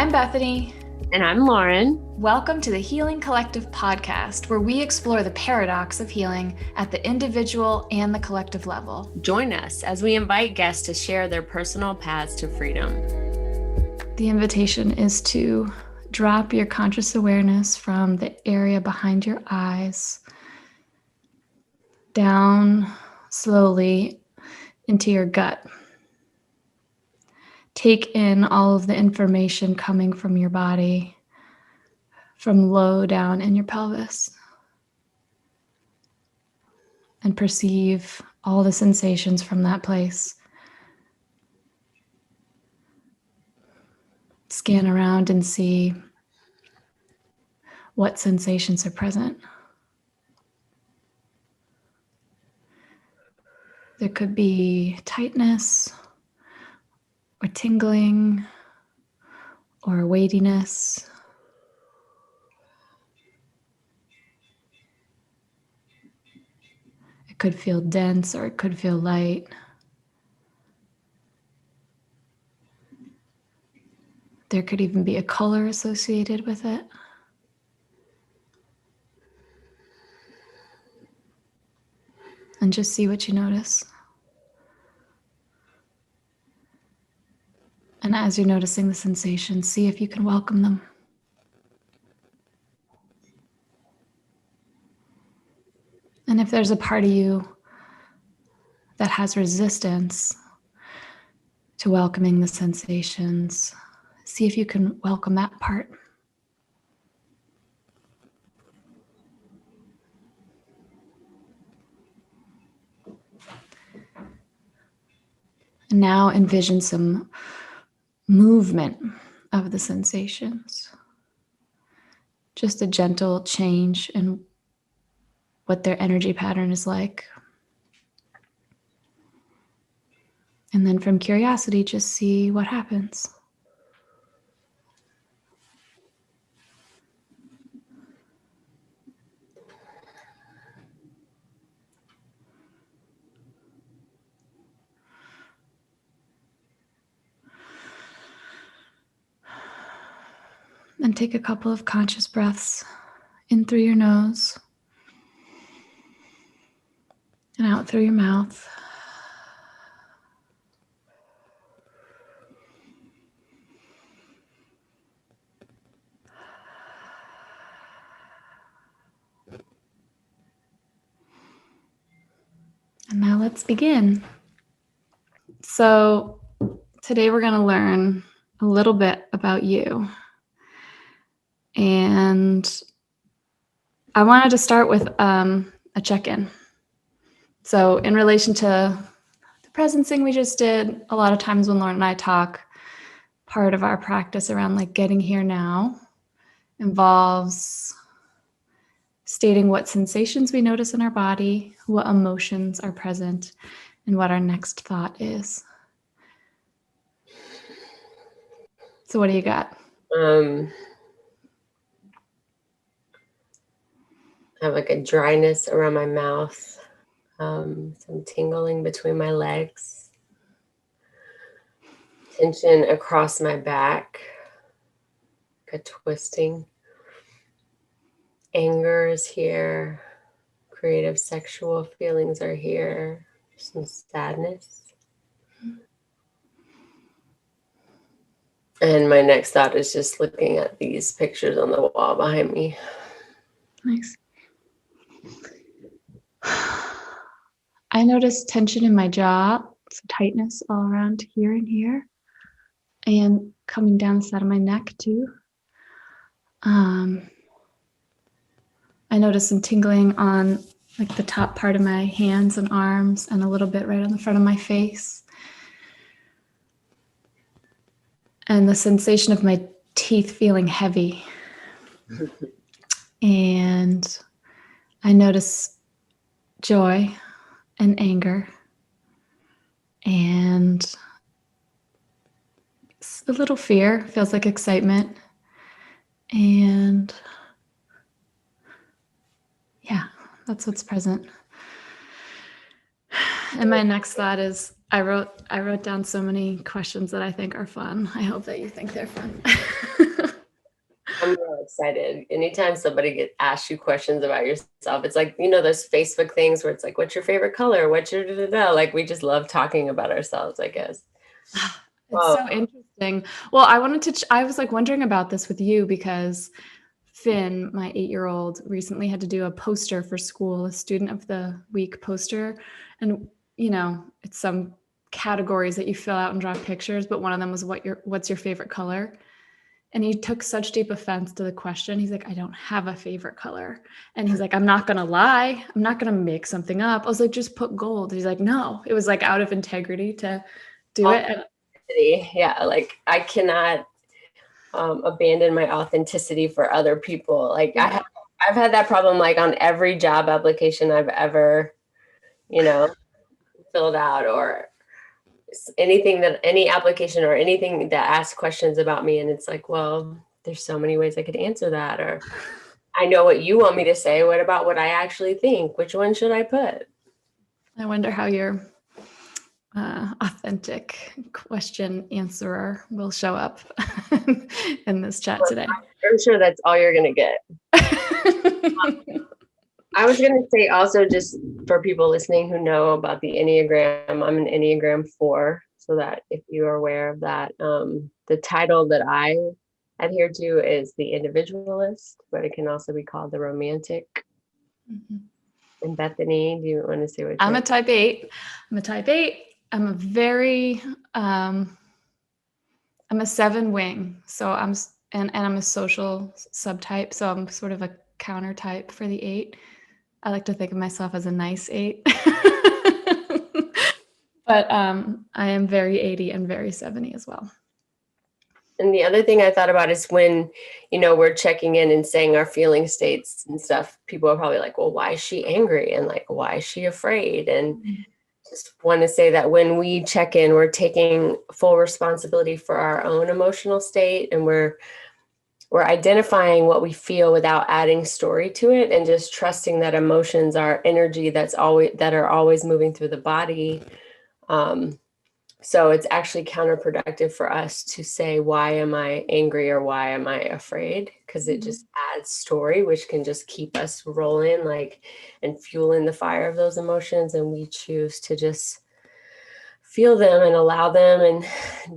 I'm Bethany. And I'm Lauryn. Welcome to the Healing Collective podcast, where we explore the paradox of healing at the individual and the collective level. Join us as we invite guests to share their personal paths to freedom. The invitation is to drop your conscious awareness from the area behind your eyes down slowly into your gut. Take in all of the information coming from your body, from low down in your pelvis, and perceive all the sensations from that place. Scan around and see what sensations are present. There could be tightness, or tingling, or weightiness. It could feel dense or it could feel light. There could even be a color associated with it. And just see what you notice. And as you're noticing the sensations, see if you can welcome them. And if there's a part of you that has resistance to welcoming the sensations, see if you can welcome that part. And now envision some movement of the sensations. Just a gentle change in what their energy pattern is like. And then from curiosity, just see what happens. And take a couple of conscious breaths in through your nose and out through your mouth. And now let's begin. So today we're going to learn a little bit about you. And I wanted to start with a check-in. So in relation to the presencing we just did, a lot of times when Lauryn and I talk, part of our practice around like getting here now involves stating what sensations we notice in our body, what emotions are present, and what our next thought is. So what do you got? I have like a dryness around my mouth, some tingling between my legs, tension across my back, like a twisting. Anger is here, creative sexual feelings are here, some sadness. And my next thought is just looking at these pictures on the wall behind me. Nice. I noticed tension in my jaw, some tightness all around here and here, and coming down the side of my neck too. I noticed some tingling on like the top part of my hands and arms and a little bit right on the front of my face. And the sensation of my teeth feeling heavy. And I notice joy and anger and a little fear, feels like excitement. And yeah, that's what's present. And my next thought is I wrote down so many questions that I think are fun. I hope that you think they're fun. I'm real excited. Anytime somebody asks you questions about yourself, it's like, those Facebook things where it's like, what's your favorite color? What's your da-da-da? Like, we just love talking about ourselves, I guess. It's so interesting. Well, I was like wondering about this with you because Finn, my 8-year-old, recently had to do a poster for school, a student of the week poster. And, it's some categories that you fill out and draw pictures, but one of them was what's your favorite color? And he took such deep offense to the question. He's like, I don't have a favorite color. And he's like, I'm not going to lie. I'm not going to make something up. I was like, just put gold. He's like, no, it was like out of integrity to do it. Yeah. Like I cannot abandon my authenticity for other people. Like Yeah. I've had that problem, like on every job application I've ever, filled out, or any application or anything that asks questions about me. And it's like, well, there's so many ways I could answer that. Or I know what you want me to say. What about what I actually think? Which one should I put? I wonder how your authentic question answerer will show up in this chat today. I'm sure that's all you're going to get. I was going to say also, just for people listening who know about the Enneagram, I'm an Enneagram 4, so that if you are aware of that, the title that I adhere to is the individualist, but it can also be called the romantic. Mm-hmm. And Bethany, do you want to say what I'm a type 8. I'm a type 8. I'm a very, I'm a 7 wing. So I'm a social subtype. So I'm sort of a counter type for the 8. I like to think of myself as a nice 8. But I am very 80 and very 70 as well. And the other thing I thought about is when, we're checking in and saying our feeling states and stuff, people are probably like, well, why is she angry? And like, why is she afraid? And just want to say that when we check in, we're taking full responsibility for our own emotional state, and we're identifying what we feel without adding story to it, and just trusting that emotions are energy that are always moving through the body. So it's actually counterproductive for us to say, why am I angry or why am I afraid? Because it just adds story, which can just keep us rolling, and fueling the fire of those emotions. And we choose to just feel them and allow them and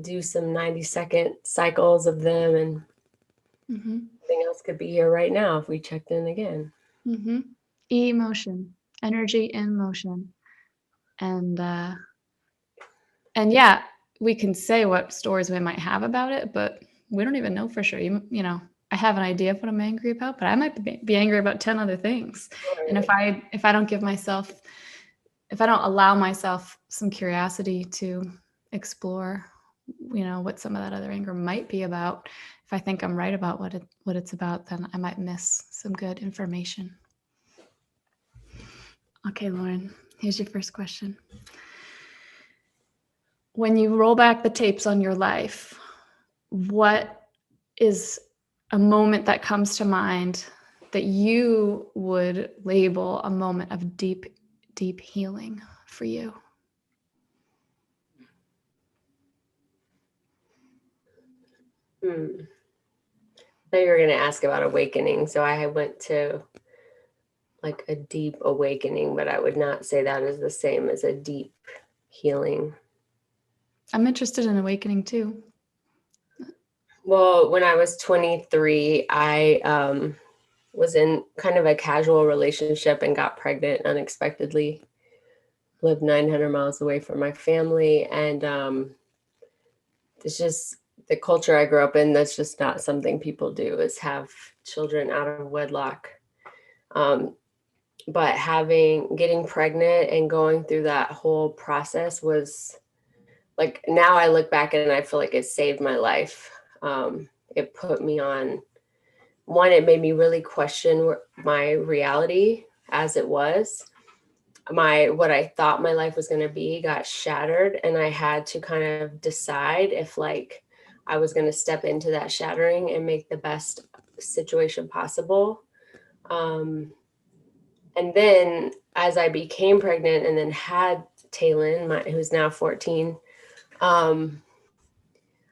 do some 90-second cycles of them. And something else could be here right now if we checked in again. Emotion, energy in motion. And yeah, we can say what stories we might have about it, but we don't even know for sure. I have an idea of what I'm angry about, but I might be angry about 10 other things. Right. And if I don't allow myself some curiosity to explore, what some of that other anger might be about, if I think I'm right about what it's about, then I might miss some good information. Okay, Lauren, here's your first question. When you roll back the tapes on your life, what is a moment that comes to mind that you would label a moment of deep, deep healing for you? I thought you were going to ask about awakening. So I went to like a deep awakening, but I would not say that is the same as a deep healing. I'm interested in awakening too. Well, when I was 23, I was in kind of a casual relationship and got pregnant unexpectedly. Lived 900 miles away from my family. And it's just the culture I grew up in. That's just not something people do, is have children out of wedlock. But getting pregnant and going through that whole process was like, now I look back and I feel like it saved my life. It put me on one, it made me really question my reality as it was. What I thought my life was going to be got shattered, and I had to kind of decide if I was going to step into that shattering and make the best situation possible. And then as I became pregnant and then had Taylin, who's now 14,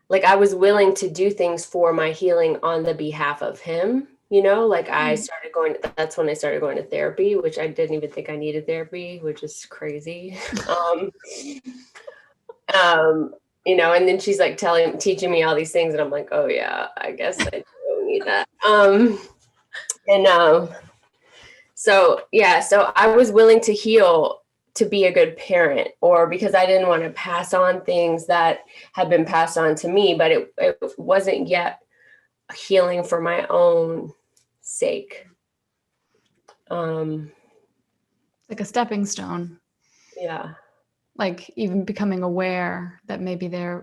like I was willing to do things for my healing on the behalf of him, like that's when I started going to therapy, which I didn't even think I needed therapy, which is crazy. And then she's like teaching me all these things, and I'm like, oh yeah, I guess I don't need that. So I was willing to heal to be a good parent, or because I didn't want to pass on things that had been passed on to me, but it wasn't yet healing for my own sake. Like a stepping stone. Yeah. Like even becoming aware that maybe there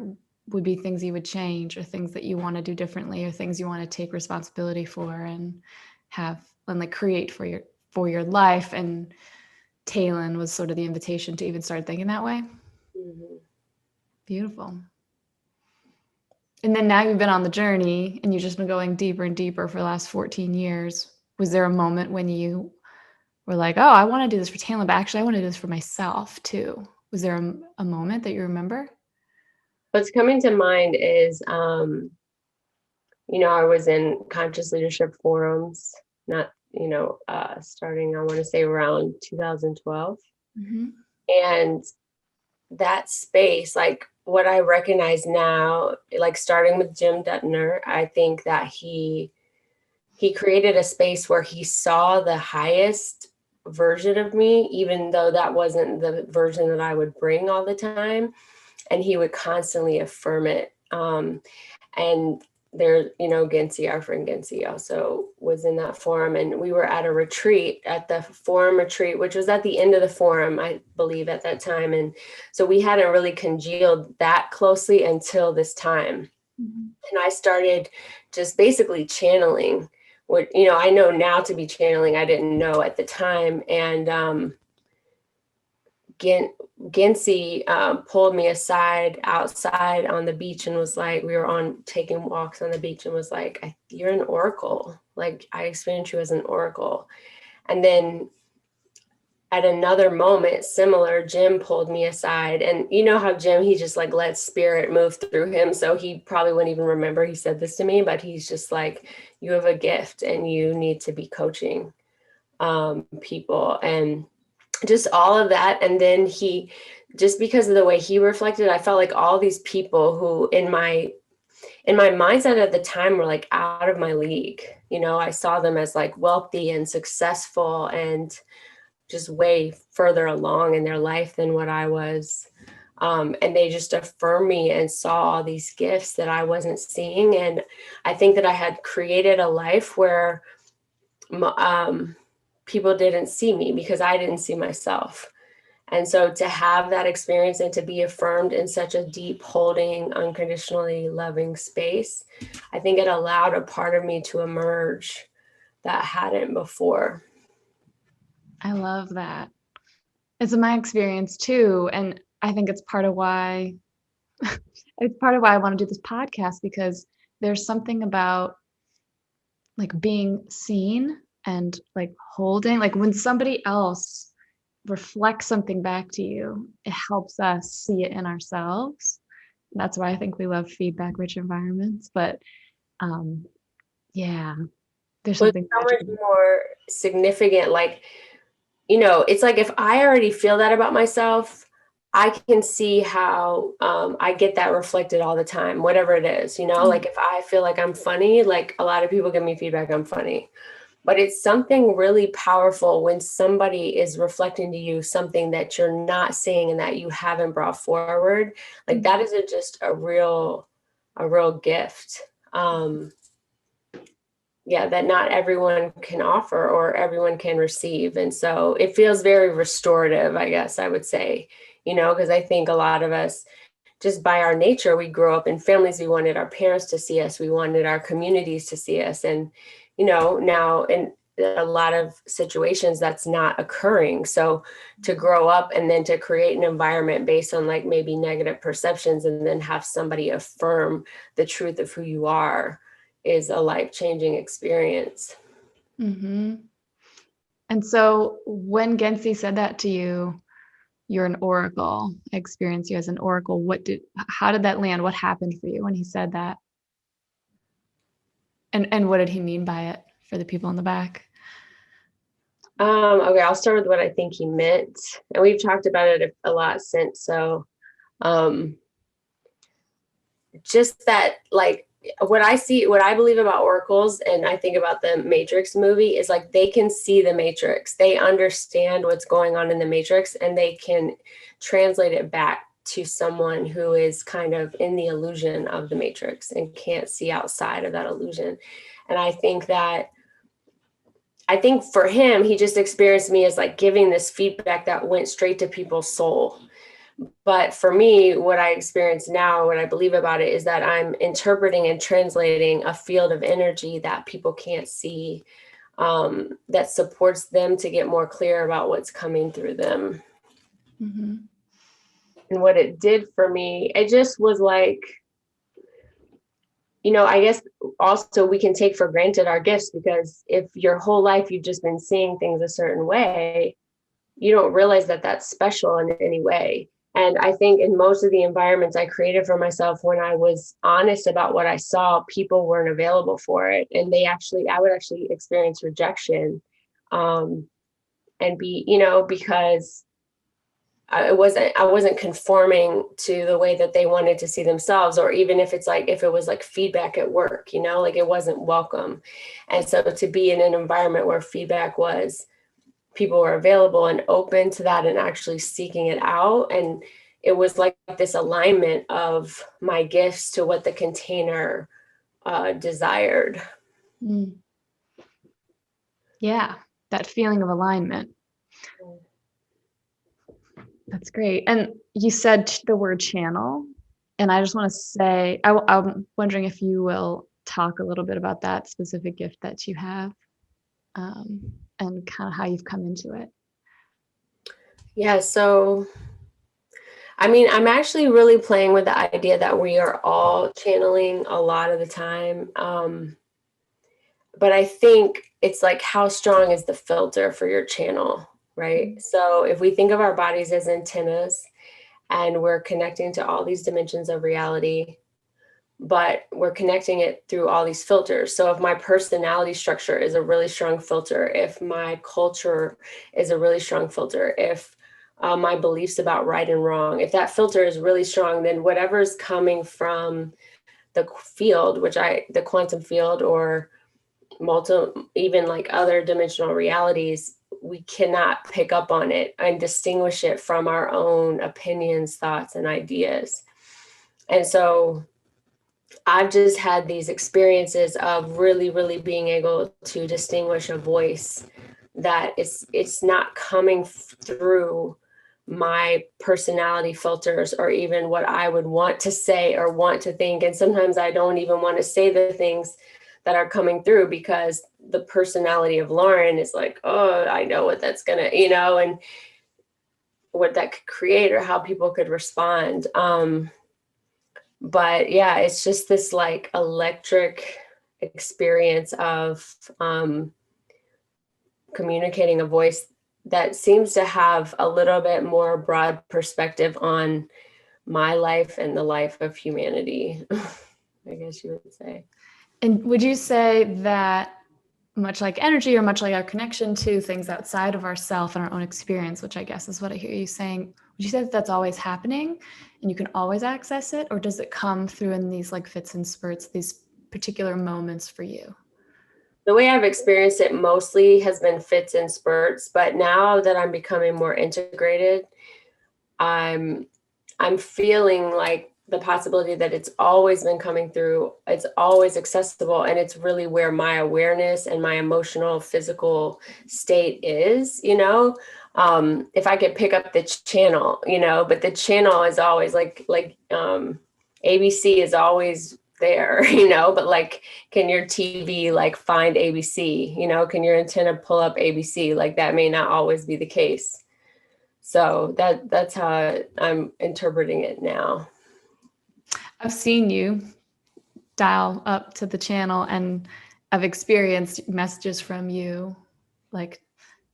would be things you would change, or things that you want to do differently, or things you want to take responsibility for and have and like create for your life. And Taylin was sort of the invitation to even start thinking that way. Mm-hmm. Beautiful. And then now you've been on the journey and you've just been going deeper and deeper for the last 14 years. Was there a moment when you were like, oh, I want to do this for Taylin, but actually I want to do this for myself too? Was there a moment that you remember? What's coming to mind is, I was in conscious leadership forums, not, starting, I want to say around 2012. Mm-hmm. And that space, like what I recognize now, like starting with Jim Dutner, I think that he created a space where he saw the highest version of me, even though that wasn't the version that I would bring all the time. And he would constantly affirm it. And there, Gensi, our friend Gensi, also was in that forum. And we were at a retreat, at the forum retreat, which was at the end of the forum, I believe, at that time. And so we hadn't really congealed that closely until this time. Mm-hmm. And I started just basically channeling what, I know now to be channeling, I didn't know at the time. And Gensi pulled me aside outside on the beach and was like, we were taking walks on the beach, and was like, you're an oracle. Like, I experienced you as an oracle. And then at another moment, similar, Jim pulled me aside, and you know how Jim, he just like lets spirit move through him. So he probably wouldn't even remember he said this to me, but he's just like, you have a gift and you need to be coaching people. And just all of that. And then he, just because of the way he reflected, I felt like all these people who in my mindset at the time were like out of my league. I saw them as like wealthy and successful and just way further along in their life than what I was. And they just affirmed me and saw all these gifts that I wasn't seeing. And I think that I had created a life where people didn't see me because I didn't see myself. And so to have that experience and to be affirmed in such a deep, holding, unconditionally loving space, I think it allowed a part of me to emerge that hadn't before. I love that. It's my experience too. And I think it's part of why I want to do this podcast, because there's something about like being seen and like holding, like when somebody else reflects something back to you, it helps us see it in ourselves. That's why I think we love feedback rich environments. But yeah, there's something so much more significant. Like, it's like if I already feel that about myself, I can see how I get that reflected all the time, whatever it is, like if I feel like I'm funny, like a lot of people give me feedback I'm funny, but it's something really powerful when somebody is reflecting to you something that you're not seeing and that you haven't brought forward. Like that is just a real gift. That not everyone can offer or everyone can receive. And so it feels very restorative, I guess I would say, because I think a lot of us, just by our nature, we grow up in families. We wanted our parents to see us. We wanted our communities to see us. And, now in a lot of situations that's not occurring. So to grow up and then to create an environment based on like maybe negative perceptions and then have somebody affirm the truth of who you are is a life-changing experience. Mm-hmm. And so when Gensi said that to you, you're an oracle. I experience you as an oracle. How did that land? What happened for you when he said that? And what did he mean by it for the people in the back? Okay, I'll start with what I think he meant. And we've talked about it a lot since. So just that, like, what I believe about oracles, and I think about the Matrix movie, is like they can see the Matrix. They understand what's going on in the Matrix, and they can translate it back to someone who is kind of in the illusion of the Matrix and can't see outside of that illusion. And I think for him, he just experienced me as like giving this feedback that went straight to people's soul. But for me, what I experience now, what I believe about it, is that I'm interpreting and translating a field of energy that people can't see, that supports them to get more clear about what's coming through them. Mm-hmm. And what it did for me, it just was like, I guess also we can take for granted our gifts, because if your whole life you've just been seeing things a certain way, you don't realize that that's special in any way. And I think in most of the environments I created for myself, when I was honest about what I saw, people weren't available for it. And I would actually experience rejection, and because I wasn't conforming to the way that they wanted to see themselves, or even if it was like feedback at work, like it wasn't welcome. And so to be in an environment where feedback was, people were available and open to that and actually seeking it out. And it was like this alignment of my gifts to what the container desired. Mm. Yeah, that feeling of alignment. That's great. And you said the word channel, and I just want to say, I'm wondering if you will talk a little bit about that specific gift that you have, and kind of how you've come into it. Yeah, so I'm actually really playing with the idea that we are all channeling a lot of the time. But I think it's like, how strong is the filter for your channel, right? Mm-hmm. So if we think of our bodies as antennas, and we're connecting to all these dimensions of reality, but we're connecting it through all these filters. So if my personality structure is a really strong filter, if my culture is a really strong filter, if my beliefs about right and wrong, if that filter is really strong, then whatever's coming from the field, the quantum field, or even like other dimensional realities, we cannot pick up on it and distinguish it from our own opinions, thoughts, and ideas. And so I've just had these experiences of really, really being able to distinguish a voice that it's not coming through my personality filters, or even what I would want to say or want to think. And sometimes I don't even want to say the things that are coming through, because the personality of Lauryn is like, oh, I know what that's gonna, and what that could create, or how people could respond. But yeah, it's just this like electric experience of communicating a voice that seems to have a little bit more broad perspective on my life and the life of humanity, I guess you would say. And would you say that, much like energy, or much like our connection to things outside of ourself and our own experience, which I guess is what I hear you saying, would you say that that's always happening and you can always access it? Or does it come through in these like fits and spurts, these particular moments for you? The way I've experienced it mostly has been fits and spurts, but now that I'm becoming more integrated, I'm feeling like the possibility that it's always been coming through, it's always accessible, and it's really where my awareness and my emotional, physical state is, if I could pick up the channel, but the channel is always like ABC is always there, but like, can your TV like find ABC, can your antenna pull up ABC? Like that may not always be the case. So that's how I'm interpreting it now. I've seen you dial up to the channel, and I've experienced messages from you like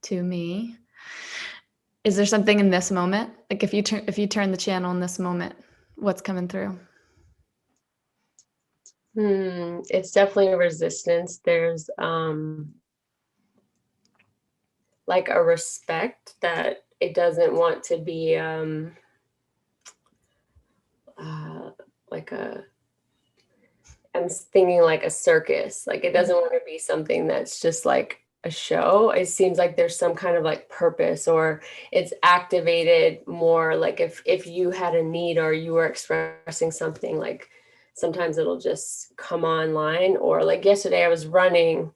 to me. Is there something in this moment? Like if you turn the channel in this moment, what's coming through? It's definitely a resistance. There's like a respect that it doesn't want to be like a, I'm thinking like a circus. Like it doesn't want to be something that's just like a show. It seems like there's some kind of like purpose, or it's activated more. Like if you had a need or you were expressing something, like sometimes it'll just come online. Or like yesterday I was running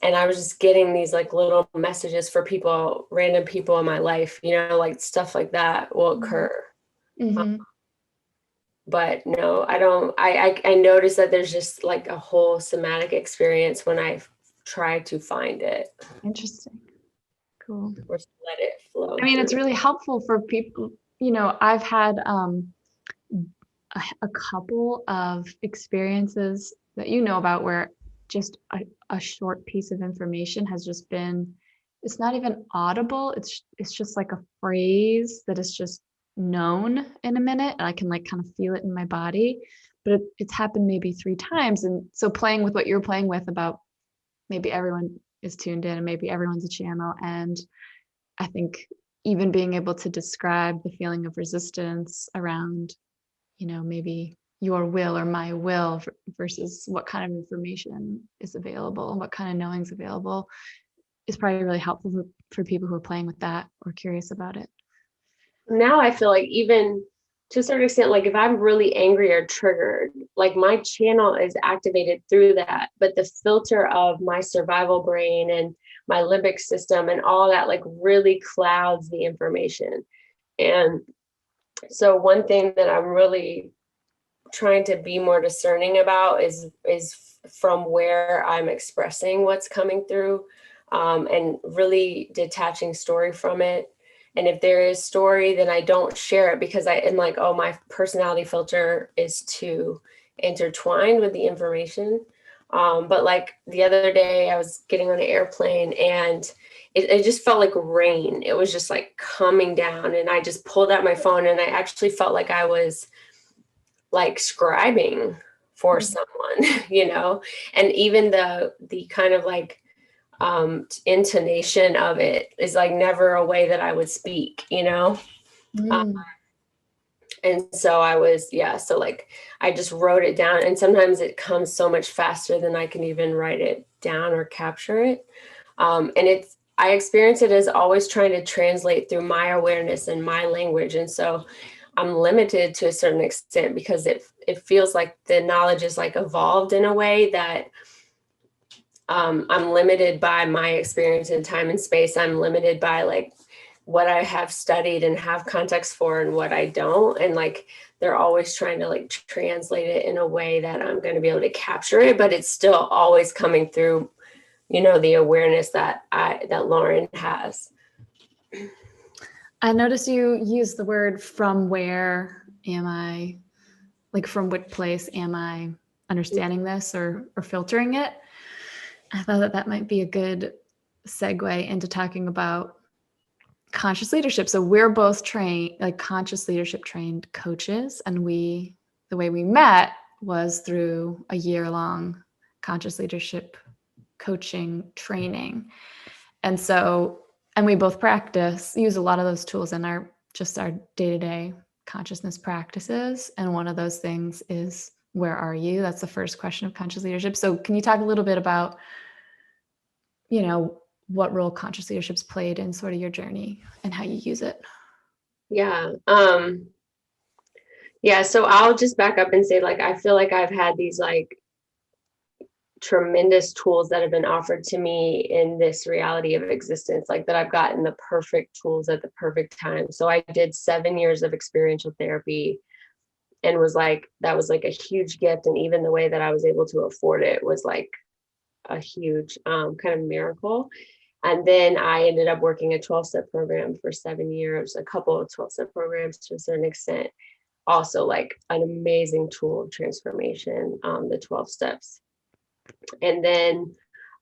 and I was just getting these like little messages for people, random people in my life, like stuff like that will occur. Mm-hmm. But no, I don't. I noticed that there's just like a whole somatic experience when I try to find it Interesting. Cool. or just let it flow I mean, through. it's really helpful for people. I've had a couple of experiences that about where just a short piece of information has just been, it's not even audible. It's just like a phrase that is just known in a minute, and I can like kind of feel it in my body. But it's happened maybe 3 times. And so playing with what you're playing with about maybe everyone is tuned in and maybe everyone's a channel. And I think even being able to describe the feeling of resistance around, maybe your will or my will versus what kind of information is available and what kind of knowing's available is probably really helpful for people who are playing with that or curious about it. Now I feel like, even to a certain extent, like if I'm really angry or triggered, like my channel is activated through that, but the filter of my survival brain and my limbic system and all that like really clouds the information. And so one thing that I'm really trying to be more discerning about is from where I'm expressing what's coming through, and really detaching story from it. And if there is story, then I don't share it, because I am like, oh, my personality filter is too intertwined with the information. But like the other day, I was getting on an airplane and it just felt like rain. It was just like coming down, and I just pulled out my phone and I actually felt like I was like scribing for someone, and even the kind of like intonation of it is like never a way that I would speak. And so I was, yeah, so like I just wrote it down, and sometimes it comes so much faster than I can even write it down or capture it. And I experience it as always trying to translate through my awareness and my language. And so I'm limited to a certain extent, because it feels like the knowledge is like evolved in a way that I'm limited by my experience in time and space. I'm limited by like what I have studied and have context for and what I don't. And like they're always trying to like translate it in a way that I'm going to be able to capture it, but it's still always coming through, the awareness that Lauryn has. I noticed you use the word from where am I, like from what place am I understanding this or filtering it. I thought that might be a good segue into talking about conscious leadership. So we're both trained, like conscious leadership trained coaches. And the way we met was through a year-long conscious leadership coaching training. And we both use a lot of those tools in our day-to-day consciousness practices. And one of those things is, where are you? That's the first question of conscious leadership. So can you talk a little bit about, what role conscious leadership's played in sort of your journey and how you use it? Yeah. Yeah. So I'll just back up and say, like, I feel like I've had these like tremendous tools that have been offered to me in this reality of existence, like that I've gotten the perfect tools at the perfect time. So I did 7 years of experiential therapy, and that was like a huge gift. And even the way that I was able to afford it was like a huge kind of miracle. And then I ended up working a 12-step program for 7 years, a couple of 12-step programs to a certain extent. Also like an amazing tool of transformation, the 12 steps. And then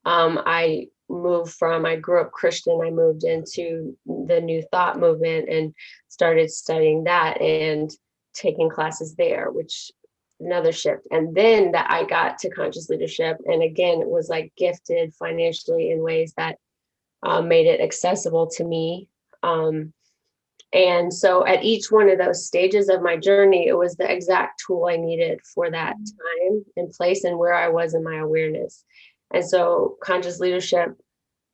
I I grew up Christian, I moved into the New Thought movement and started studying that and taking classes there, which another shift. And then that I got to conscious leadership. And again, it was like gifted financially in ways that made it accessible to me. And so at each one of those stages of my journey, it was the exact tool I needed for that time and place and where I was in my awareness. And so conscious leadership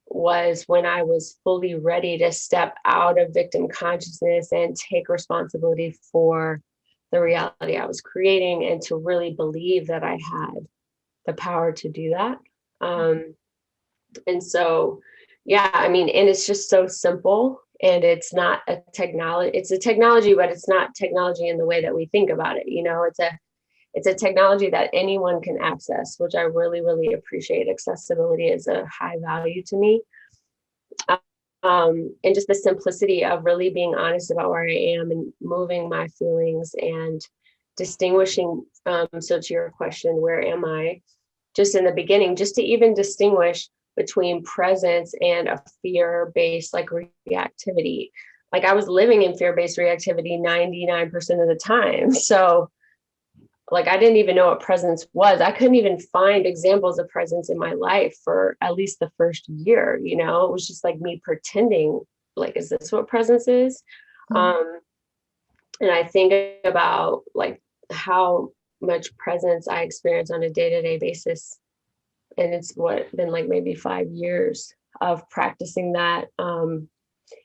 was when I was fully ready to step out of victim consciousness and take responsibility for the reality I was creating and to really believe that I had the power to do that. And so, yeah, I mean, and it's just so simple, and it's not a technology, it's a technology, but it's not technology in the way that we think about it. You know, it's a technology that anyone can access, which I really, really appreciate. Accessibility is a high value to me. And just the simplicity of really being honest about where I am and moving my feelings and distinguishing. So to your question, where am I? Just in the beginning, just to even distinguish between presence and a fear-based like reactivity. Like I was living in fear-based reactivity 99% of the time. So like I didn't even know what presence was. I couldn't even find examples of presence in my life for at least the first year. You know, it was just like me pretending, like, is this what presence is? And I think about like how much presence I experience on a day-to-day basis. And it's been like maybe 5 years of practicing that. And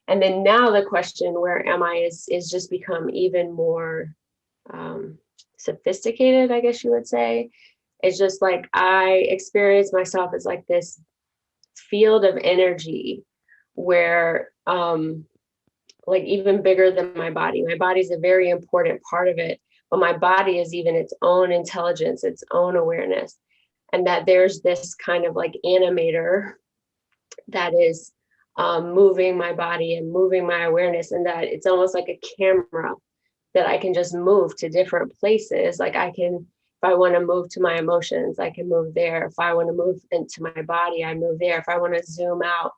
then now the question, where am I, is just become even more sophisticated, I guess you would say. It's just like I experience myself as like this field of energy where like even bigger than my body. My body is a very important part of it, but my body is even its own intelligence, its own awareness. And that there's this kind of like animator that is moving my body and moving my awareness, and that it's almost like a camera that I can just move to different places. Like I can, if I want to move to my emotions, I can move there. If I want to move into my body, I move there. If I want to zoom out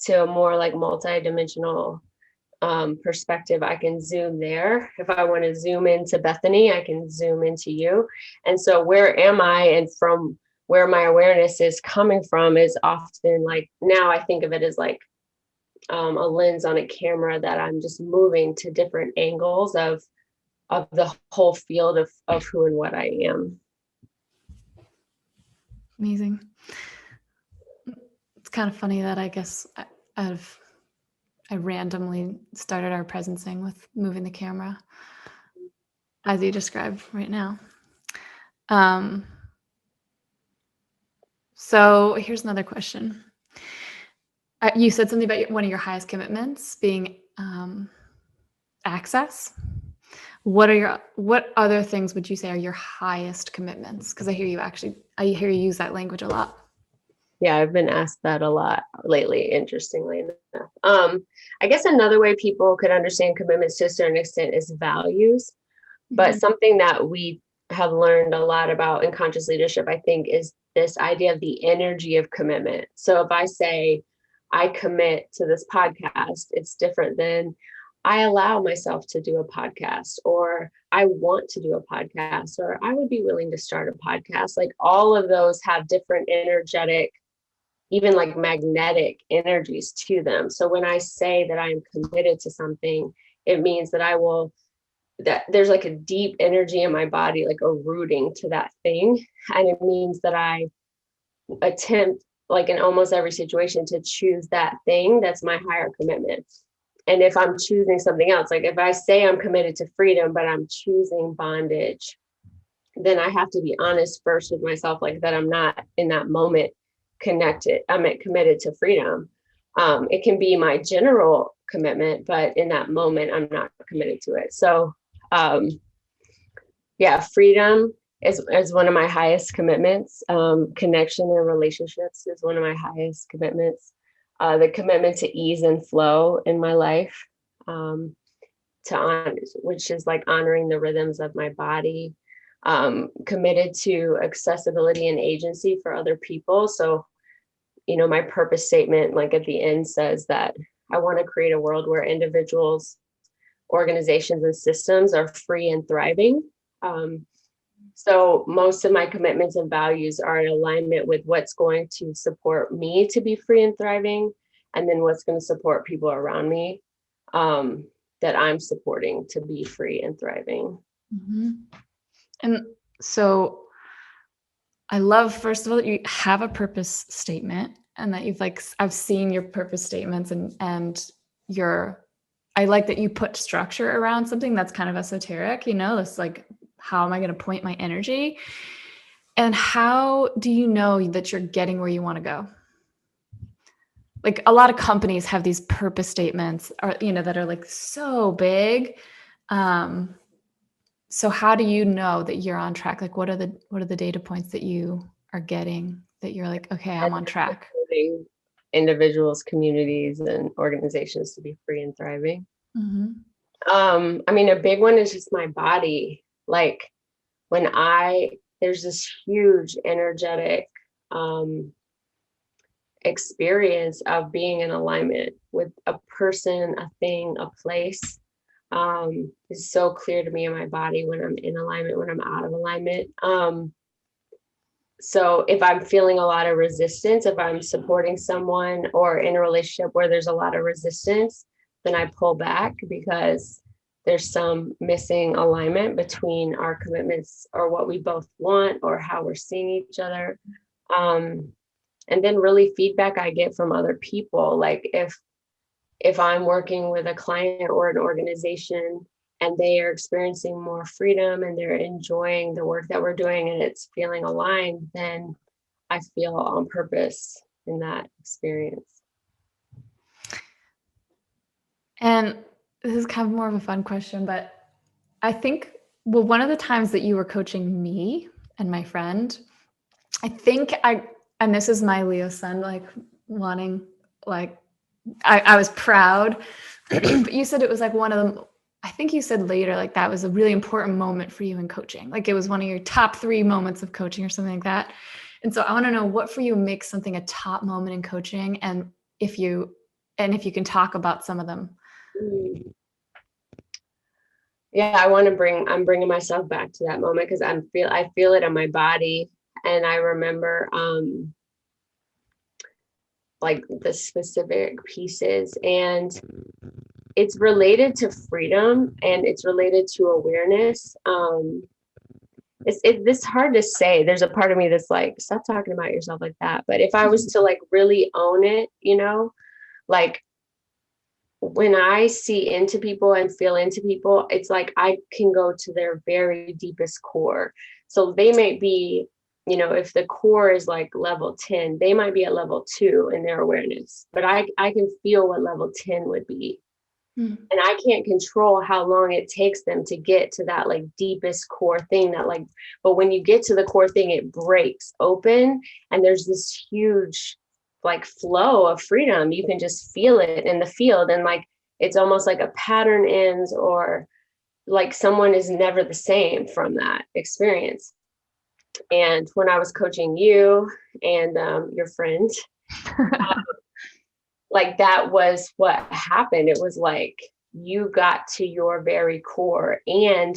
to a more like multi-dimensional perspective, I can zoom there. If I want to zoom into Bethany, I can zoom into you. And so where am I? And from where my awareness is coming from is often like, now I think of it as like a lens on a camera that I'm just moving to different angles of the whole field of who and what I am. Amazing. It's kind of funny that I guess I randomly started our presencing with moving the camera, as you described right now. So here's another question. You said something about one of your highest commitments being access. What other things would you say are your highest commitments? Because I hear you use that language a lot. Yeah, I've been asked that a lot lately, interestingly enough. I guess another way people could understand commitments to a certain extent is values. But something that we have learned a lot about in conscious leadership, I think, is this idea of the energy of commitment. So if I say, I commit to this podcast, it's different than I allow myself to do a podcast, or I want to do a podcast, or I would be willing to start a podcast. Like all of those have different energetic, even like magnetic energies to them. So when I say that I am committed to something, it means that that there's like a deep energy in my body, like a rooting to that thing. And it means that I attempt, like in almost every situation, to choose that thing that's my higher commitment. And if I'm choosing something else, like if I say I'm committed to freedom, but I'm choosing bondage, then I have to be honest first with myself, like that I'm not in that moment committed to freedom. It can be my general commitment, but in that moment, I'm not committed to it. So freedom is one of my highest commitments. Connection and relationships is one of my highest commitments. The commitment to ease and flow in my life, which is like honoring the rhythms of my body. Committed to accessibility and agency for other people. So, my purpose statement, like at the end, says that I want to create a world where individuals, organizations, and systems are free and thriving. So most of my commitments and values are in alignment with what's going to support me to be free and thriving, and then what's going to support people around me that I'm supporting to be free and thriving. Mm-hmm. And so I love, first of all, that you have a purpose statement, and that you've I've seen your purpose statements, and I like that you put structure around something that's kind of esoteric, it's like, how am I going to point my energy? And how do you know that you're getting where you want to go? Like, a lot of companies have these purpose statements, that are like so big. So how do you know that you're on track? Like, what are the data points that you are getting that you're like, okay, I'm on track? Supporting individuals, communities, and organizations to be free and thriving. Mm-hmm. I mean, a big one is just my body. Like, there's this huge energetic experience of being in alignment with a person, a thing, a place. It's so clear to me in my body when I'm in alignment, when I'm out of alignment. So if I'm feeling a lot of resistance, if I'm supporting someone or in a relationship where there's a lot of resistance, then I pull back because there's some missing alignment between our commitments or what we both want or how we're seeing each other. And then really feedback I get from other people. Like if I'm working with a client or an organization and they are experiencing more freedom and they're enjoying the work that we're doing and it's feeling aligned, then I feel on purpose in that experience. And this is kind of more of a fun question, but I think, well, one of the times that you were coaching me and my friend, and this is my Leo sun, like wanting, like, I was proud, but you said it was like one of them. I think you said later, like, that was a really important moment for you in coaching. Like, it was one of your top 3 moments of coaching or something like that. And so I want to know what for you makes something a top moment in coaching, and if you can talk about some of them. Yeah, I'm bringing myself back to that moment because I feel it in my body. And I remember like the specific pieces, and it's related to freedom and it's related to awareness. It's hard to say. There's a part of me that's like, stop talking about yourself like that. But if I was to like really own it, like when I see into people and feel into people, it's like I can go to their very deepest core. So they might be, if the core is like level 10, they might be at level 2 in their awareness, but I can feel what level 10 would be. And I can't control how long it takes them to get to that like deepest core thing but when you get to the core thing, it breaks open and there's this huge like flow of freedom. You can just feel it in the field. And like, it's almost like a pattern ends, or like someone is never the same from that experience. And when I was coaching you and your friend, like that was what happened. It was like you got to your very core. And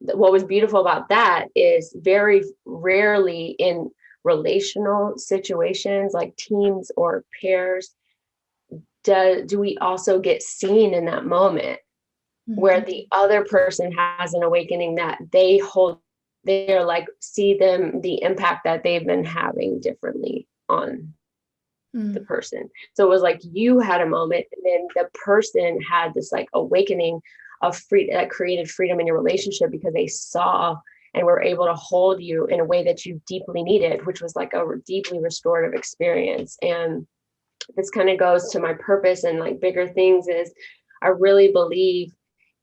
what was beautiful about that is very rarely in relational situations like teams or pairs do we also get seen in that moment where the other person has an awakening that they're like, see them, the impact that they've been having differently on the person. So it was like you had a moment and then the person had this like awakening of freedom that created freedom in your relationship because they saw and were able to hold you in a way that you deeply needed, which was like a deeply restorative experience. And this kind of goes to my purpose and like bigger things is I really believe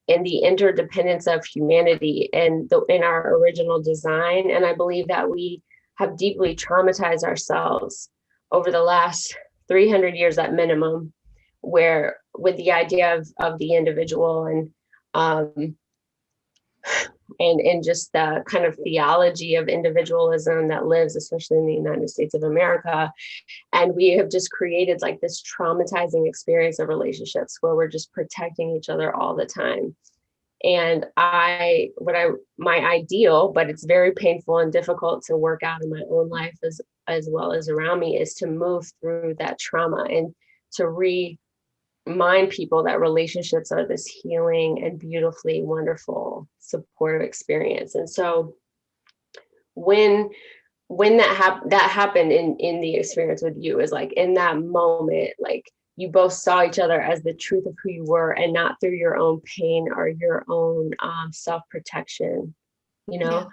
in the interdependence of humanity and in our original design. And I believe that we have deeply traumatized ourselves over the last 300 years at minimum, where with the idea of the individual and and just the kind of theology of individualism that lives, especially in the United States of America. And we have just created like this traumatizing experience of relationships where we're just protecting each other all the time. And my ideal, but it's very painful and difficult to work out in my own life as well as around me, is to move through that trauma and to remind people that relationships are this healing and beautifully wonderful supportive experience. And so when that happened in the experience with you, is like in that moment, like you both saw each other as the truth of who you were and not through your own pain or your own self-protection, you know?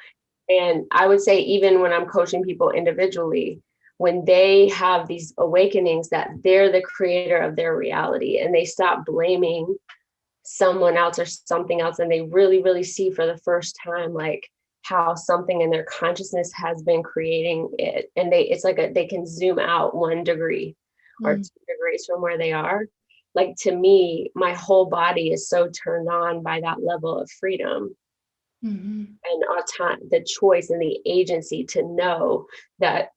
Yeah. And I would say, even when I'm coaching people individually, when they have these awakenings that they're the creator of their reality and they stop blaming someone else or something else, and they really, really see for the first time, like how something in their consciousness has been creating it. And it's like they can zoom out 1 degree or 2 degrees from where they are. Like, to me, my whole body is so turned on by that level of freedom and the choice and the agency to know that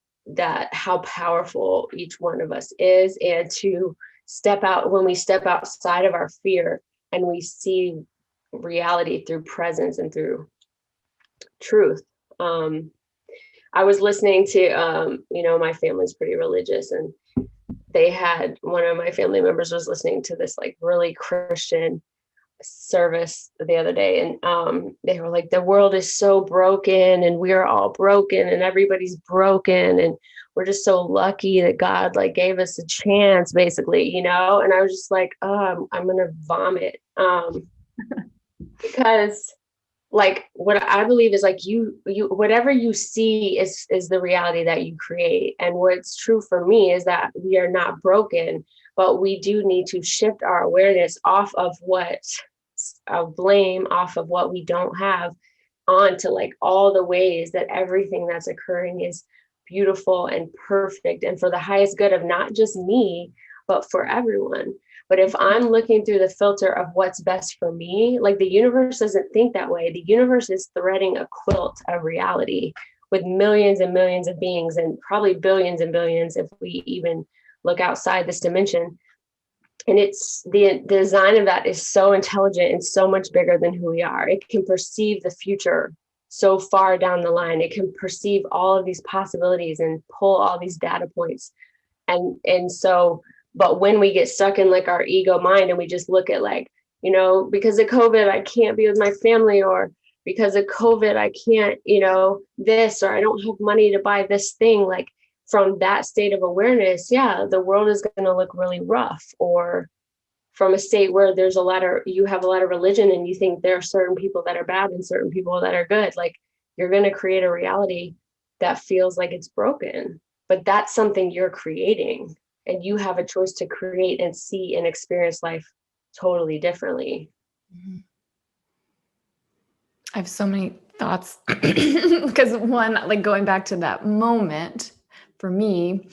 how powerful each one of us is, and to step out when we step outside of our fear and we see reality through presence and through truth. I was listening to, my family's pretty religious, and one of my family members was listening to this like really Christian service the other day, and they were like, the world is so broken and we're all broken and everybody's broken, and we're just so lucky that God like gave us a chance, basically, and I was just like, I'm gonna vomit, because like what I believe is like you whatever you see is the reality that you create. And what's true for me is that we are not broken, but we do need to shift our awareness off of blame, off of what we don't have, onto like all the ways that everything that's occurring is beautiful and perfect and for the highest good of not just me, but for everyone. But if I'm looking through the filter of what's best for me, like the universe doesn't think that way. The universe is threading a quilt of reality with millions and millions of beings, and probably billions and billions if we even look outside this dimension. And it's the design of that is so intelligent and so much bigger than who we are. It can perceive the future so far down the line. It can perceive all of these possibilities and pull all these data points. And so, but when we get stuck in like our ego mind and we just look at like, because of COVID, I can't be with my family, or because of COVID, I can't, this, or I don't have money to buy this thing. Like, from that state of awareness, the world is going to look really rough. Or from a state where you have a lot of religion and you think there are certain people that are bad and certain people that are good, like you're going to create a reality that feels like it's broken. But that's something you're creating, and you have a choice to create and see and experience life totally differently. I have so many thoughts because one, like going back to that moment for me,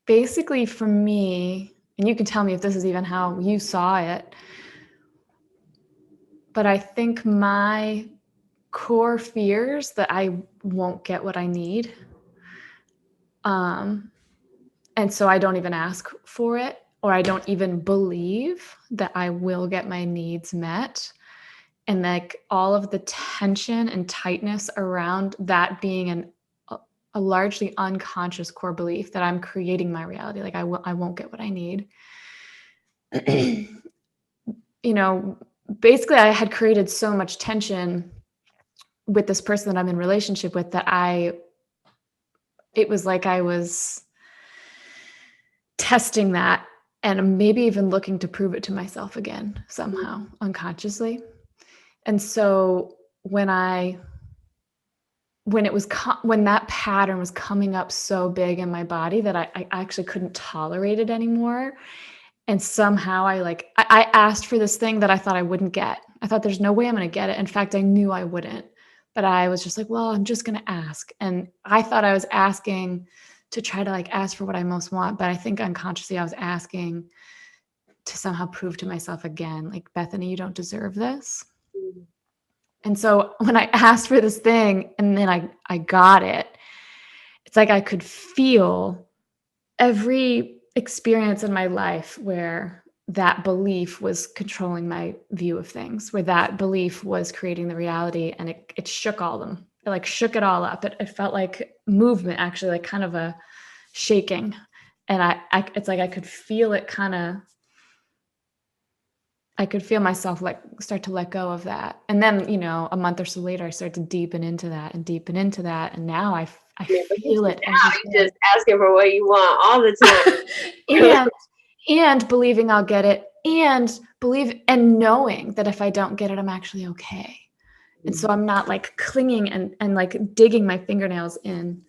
basically for me, and you can tell me if this is even how you saw it, but I think my core fears that I won't get what I need. And so I don't even ask for it, or I don't even believe that I will get my needs met. And like all of the tension and tightness around that being a largely unconscious core belief that I'm creating my reality. Like I won't get what I need. Basically I had created so much tension with this person that I'm in relationship with that it was like I was testing that and maybe even looking to prove it to myself again somehow unconsciously. And so when that pattern was coming up so big in my body that I actually couldn't tolerate it anymore. And somehow I asked for this thing that I thought I wouldn't get. I thought there's no way I'm going to get it. In fact, I knew I wouldn't, but I was just like, well, I'm just going to ask. And I thought I was asking to try to like ask for what I most want. But I think unconsciously I was asking to somehow prove to myself again, like, Bethany, you don't deserve this. And so when I asked for this thing and then I got it, it's like I could feel every experience in my life where that belief was controlling my view of things, where that belief was creating the reality, and it shook all of them. It like shook it all up. It felt like movement, actually, like kind of a shaking. And I it's like I could feel it I could feel myself like start to let go of that. And then, a month or so later, I started to deepen into that and deepen into that. And now I feel it every You day. just asking for what you want all the time. and believing I'll get it, and knowing that if I don't get it, I'm actually okay. And so I'm not like clinging and like digging my fingernails in.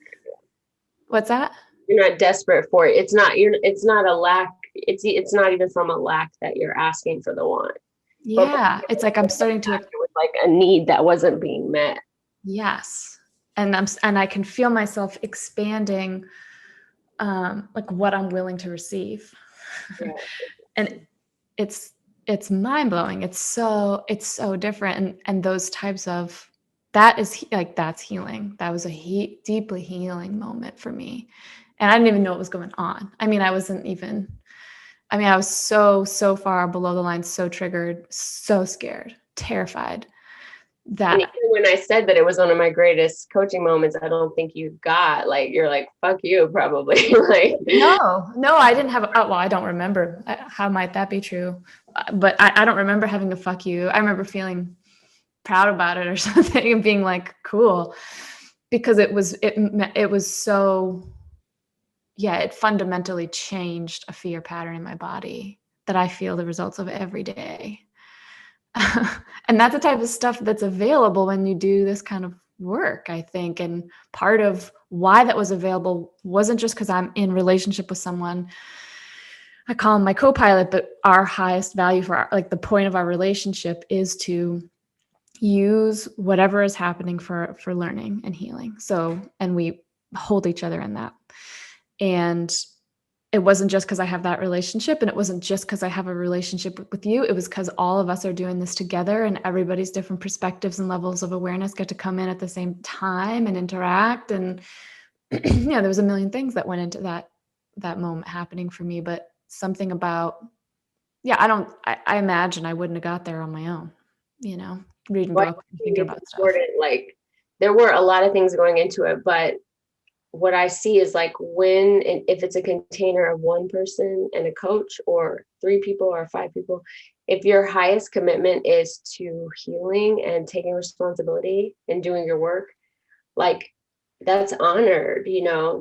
What's that? You're not desperate for it. It's not a lack. It's not even from a lack that you're asking for the want. Yeah. It's like I'm starting to. It was like a need that wasn't being met. Yes. And I can feel myself expanding, like what I'm willing to receive. Yeah. And it's mind-blowing. It's so different. And those types of, that's healing. That was a deeply healing moment for me. And I didn't even know what was going on. I was so far below the line, so triggered, so scared, terrified. And even when I said that it was one of my greatest coaching moments, I don't think you got, like, you're like, fuck you, probably. Like, no, I didn't have. Well, I don't remember. How might that be true? But I don't remember having a fuck you. I remember feeling proud about it or something and being like, cool, because it was so. Yeah, it fundamentally changed a fear pattern in my body that I feel the results of every day. And that's the type of stuff that's available when you do this kind of work, I think. And part of why that was available wasn't just because I'm in relationship with someone. I call him my co-pilot, but our highest value for the point of our relationship is to use whatever is happening for learning and healing. So, and we hold each other in that. And it wasn't just because I have that relationship, and it wasn't just because I have a relationship with you. It was because all of us are doing this together, and everybody's different perspectives and levels of awareness get to come in at the same time and interact. And there was a million things that went into that moment happening for me. But something about, I imagine I wouldn't have got there on my own, reading books and thinking about stuff. Like, there were a lot of things going into it, but what I see is like if it's a container of one person and a coach, or 3 people or 5 people, if your highest commitment is to healing and taking responsibility and doing your work, like, that's honored,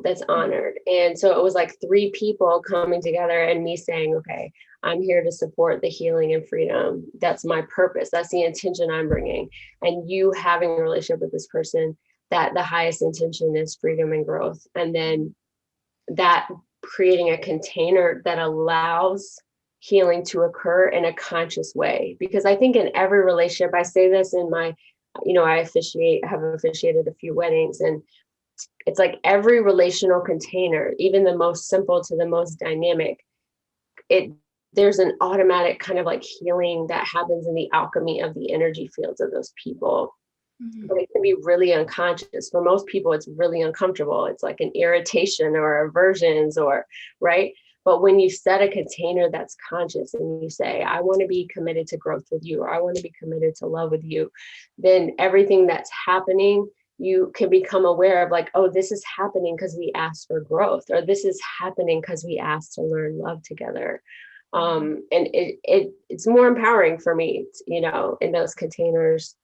that's honored. And so it was like 3 people coming together and me saying, okay, I'm here to support the healing and freedom. That's my purpose. That's the intention I'm bringing. And you having a relationship with this person, that the highest intention is freedom and growth. And then that creating a container that allows healing to occur in a conscious way. Because I think in every relationship, I say this in my, I have officiated a few weddings, and it's like every relational container, even the most simple to the most dynamic, there's an automatic kind of like healing that happens in the alchemy of the energy fields of those people. Mm-hmm. But it can be really unconscious. For most people, it's really uncomfortable. It's like an irritation or aversions, or right. But when you set a container that's conscious and you say, I want to be committed to growth with you, or I want to be committed to love with you, then everything that's happening, you can become aware of, like, oh, this is happening because we asked for growth, or this is happening because we asked to learn love together. And it's more empowering for me, in those containers.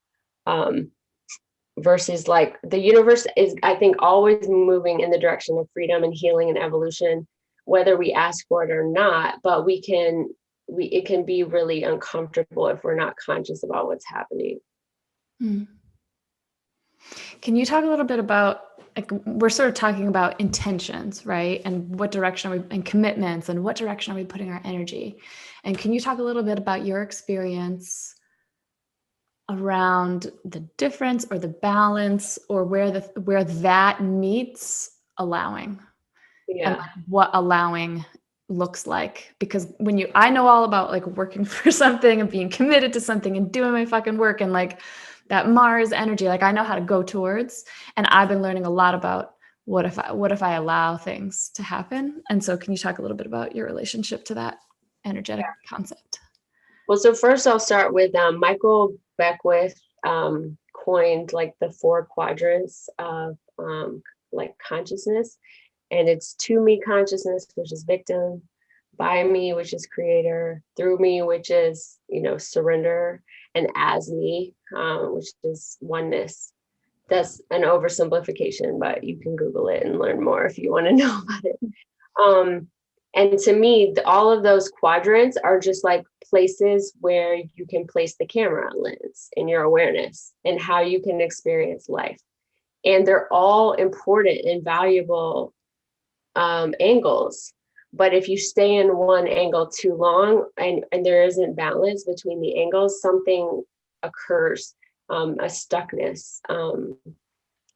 Versus like the universe is, I think, always moving in the direction of freedom and healing and evolution, whether we ask for it or not. But it can be really uncomfortable if we're not conscious about what's happening. Can you talk a little bit about, like, we're sort of talking about intentions, right? And what direction and commitments, and what direction are we putting our energy? And can you talk a little bit about your experience around the difference or the balance, or where that meets allowing? Yeah. And like what allowing looks like? Because I know all about like working for something and being committed to something and doing my fucking work, and like that Mars energy, like I know how to go towards, and I've been learning a lot about what if I allow things to happen. And so can you talk a little bit about your relationship to that energetic concept? Well, so first I'll start with Michael Beckwith coined like the 4 quadrants of like consciousness. And it's to me consciousness, which is victim, by me, which is creator, through me, which is, surrender, and as me, which is oneness. That's an oversimplification, but you can Google it and learn more if you want to know about it. And to me, all of those quadrants are just like places where you can place the camera lens in your awareness and how you can experience life. And they're all important and valuable angles. But if you stay in one angle too long and there isn't balance between the angles, something occurs, a stuckness.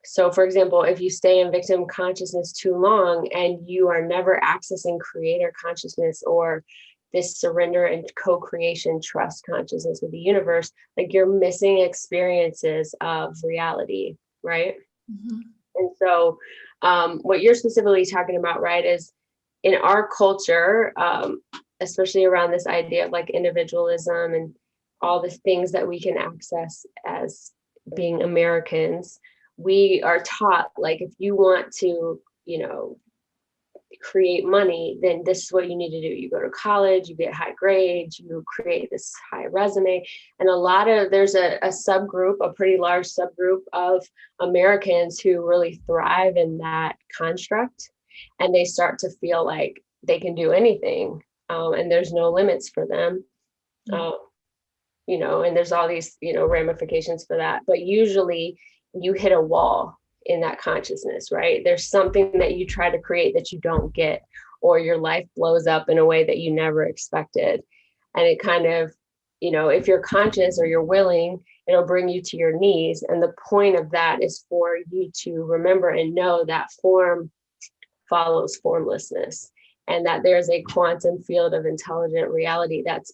So for example, if you stay in victim consciousness too long and you are never accessing creator consciousness or this surrender and co-creation trust consciousness with the universe, like you're missing experiences of reality, right? Mm-hmm. And so what you're specifically talking about, right, is in our culture, especially around this idea of like individualism and all the things that we can access as being Americans, we are taught like if you want to, create money, then this is what you need to do. You go to college, you get high grades, you create this high resume. And there's a subgroup, a pretty large subgroup of Americans who really thrive in that construct. And they start to feel like they can do anything, and there's no limits for them. And there's all these, ramifications for that. But usually you hit a wall in that consciousness, right? There's something that you try to create that you don't get, or your life blows up in a way that you never expected. And it kind of, if you're conscious or you're willing, it'll bring you to your knees. And the point of that is for you to remember and know that form follows formlessness, and that there's a quantum field of intelligent reality that's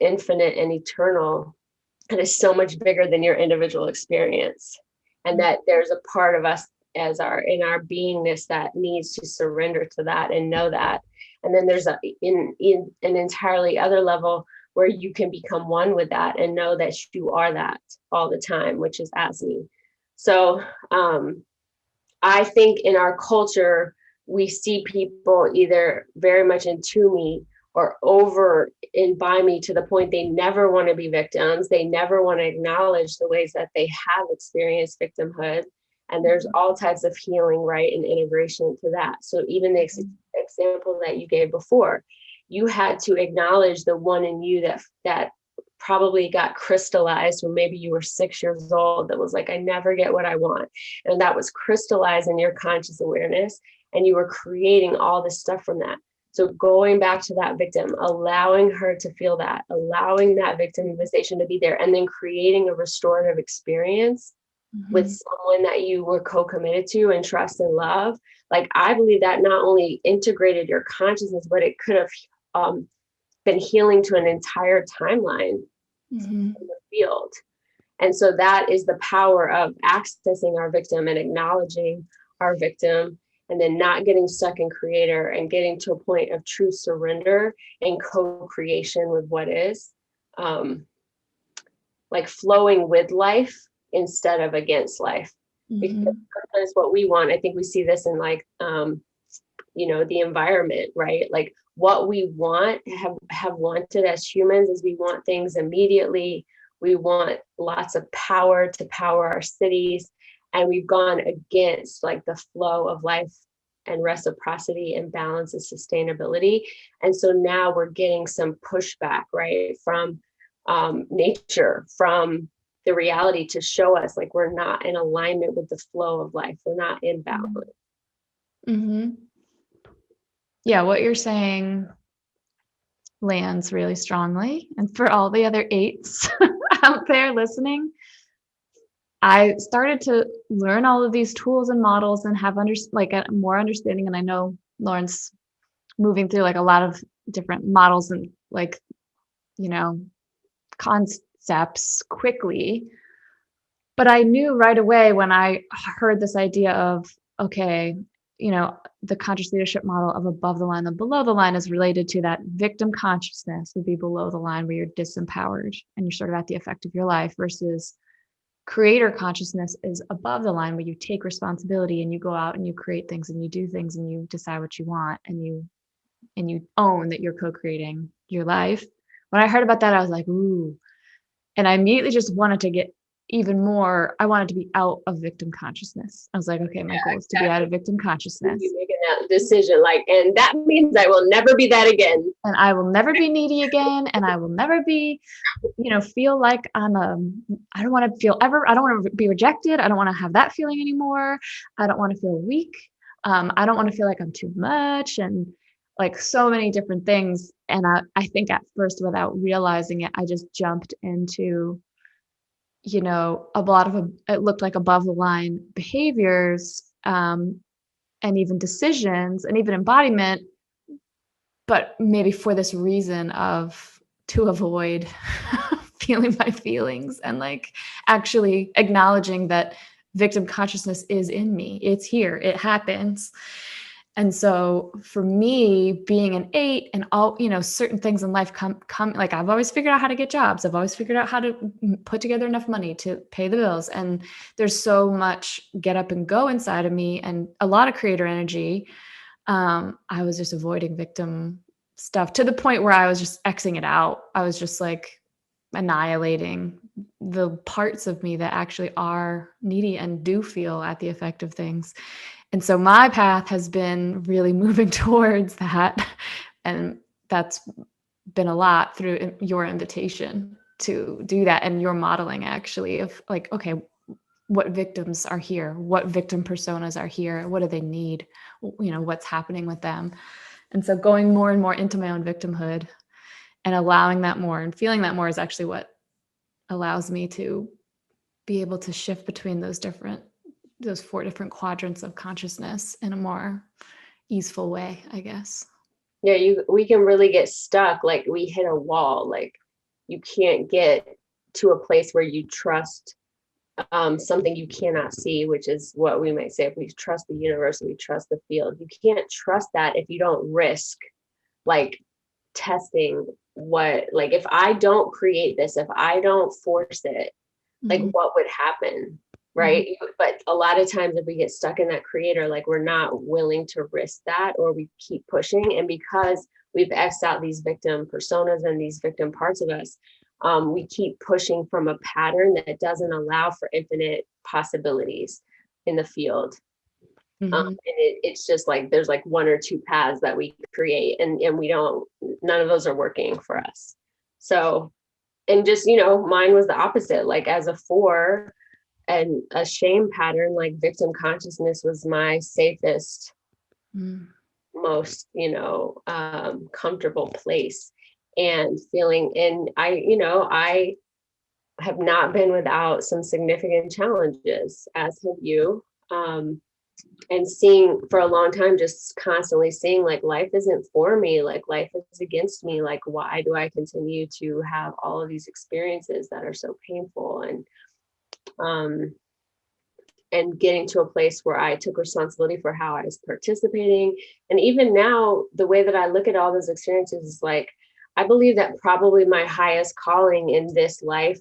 infinite and eternal, and is so much bigger than your individual experience. And that there's a part of us in our beingness that needs to surrender to that and know that. And then there's in an entirely other level where you can become one with that and know that you are that all the time, which is as me. So I think in our culture, we see people either very much into me or over and by me to the point they never want to be victims. They never want to acknowledge the ways that they have experienced victimhood. And there's all types of healing, right, and integration to that. So even the example that you gave before, you had to acknowledge the one in you that probably got crystallized when maybe you were 6 years old, that was like, I never get what I want. And that was crystallized in your conscious awareness. And you were creating all this stuff from that. So going back to that victim, allowing her to feel that, allowing that victimization to be there, and then creating a restorative experience with someone that you were co-committed to and trust and love. Like, I believe that not only integrated your consciousness, but it could have been healing to an entire timeline in the field. And so that is the power of accessing our victim and acknowledging our victim, and then not getting stuck in creator and getting to a point of true surrender and co-creation with what is, like flowing with life instead of against life. Because sometimes what we want, I think we see this in like, the environment, right? Like what we want, have wanted as humans is we want things immediately. We want lots of power to power our cities. And we've gone against like the flow of life and reciprocity and balance and sustainability. And so now we're getting some pushback, right, from nature, from the reality, to show us like we're not in alignment with the flow of life. We're not in balance. Yeah, what you're saying lands really strongly. And for all the other 8s out there listening, I started to learn all of these tools and models and have a more understanding. And I know Lauren's moving through like a lot of different models and like, steps quickly. But I knew right away when I heard this idea of, okay, the conscious leadership model of above the line and below the line is related to that victim consciousness would be below the line where you're disempowered and you're sort of at the effect of your life, versus creator consciousness is above the line where you take responsibility and you go out and you create things and you do things and you decide what you want and you own that you're co-creating your life. When I heard about that, I was like, ooh. And I immediately just wanted to get even more. I wanted to be out of victim consciousness. I was like, okay, my goal is to be out of victim consciousness. You making that decision, and that means I will never be that again. And I will never be needy again. And I will never be, feel like I don't want to be rejected. I don't want to have that feeling anymore. I don't want to feel weak. I don't want to feel like I'm too much. And like so many different things. And I think at first, without realizing it, I just jumped into, a lot of it looked like above the line behaviors, and even decisions and even embodiment, but maybe for this reason of to avoid feeling my feelings and like actually acknowledging that victim consciousness is in me. It's here, it happens. And so for me, being an 8 and all, certain things in life come, like I've always figured out how to get jobs. I've always figured out how to put together enough money to pay the bills. And there's so much get up and go inside of me and a lot of creator energy. I was just avoiding victim stuff to the point where I was just Xing it out. I was just like annihilating the parts of me that actually are needy and do feel at the effect of things. And so my path has been really moving towards that. And that's been a lot through your invitation to do that and your modeling actually of like, okay, what victims are here? What victim personas are here? What do they need? What's happening with them? And so going more and more into my own victimhood and allowing that more and feeling that more is actually what allows me to be able to shift between those 4 different quadrants of consciousness in a more easeful way, I guess. Yeah, we can really get stuck. Like we hit a wall. Like you can't get to a place where you trust something you cannot see, which is what we might say if we trust the universe, we trust the field. You can't trust that if you don't risk like testing like if I don't create this, if I don't force it, like what would happen, right? But a lot of times if we get stuck in that creator, like we're not willing to risk that, or we keep pushing. And because we've X'd out these victim personas and these victim parts of us, we keep pushing from a pattern that doesn't allow for infinite possibilities in the field. And it's just like there's like 1 or 2 paths that we create, and none of those are working for us. So, and just mine was the opposite. Like as a 4 and a shame pattern, like victim consciousness was my safest, most comfortable place. And feeling, and I have not been without some significant challenges, as have you. And seeing for a long time, just constantly seeing like life isn't for me, like life is against me. Like, why do I continue to have all of these experiences that are so painful? And getting to a place where I took responsibility for how I was participating. And even now, the way that I look at all those experiences is like, I believe that probably my highest calling in this life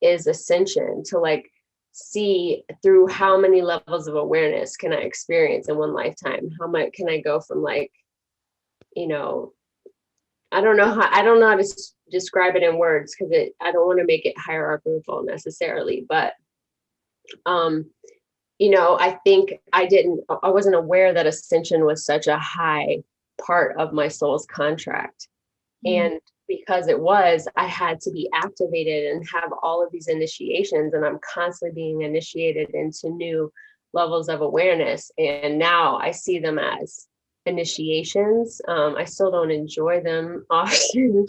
is ascension, to like see through how many levels of awareness can I experience in one lifetime. How much can I go from like, I don't know how to describe it in words, because I don't want to make it hierarchical necessarily, but I think I wasn't aware that ascension was such a high part of my soul's contract. And because it was, I had to be activated and have all of these initiations, and I'm constantly being initiated into new levels of awareness. And now I see them as initiations. I still don't enjoy them often,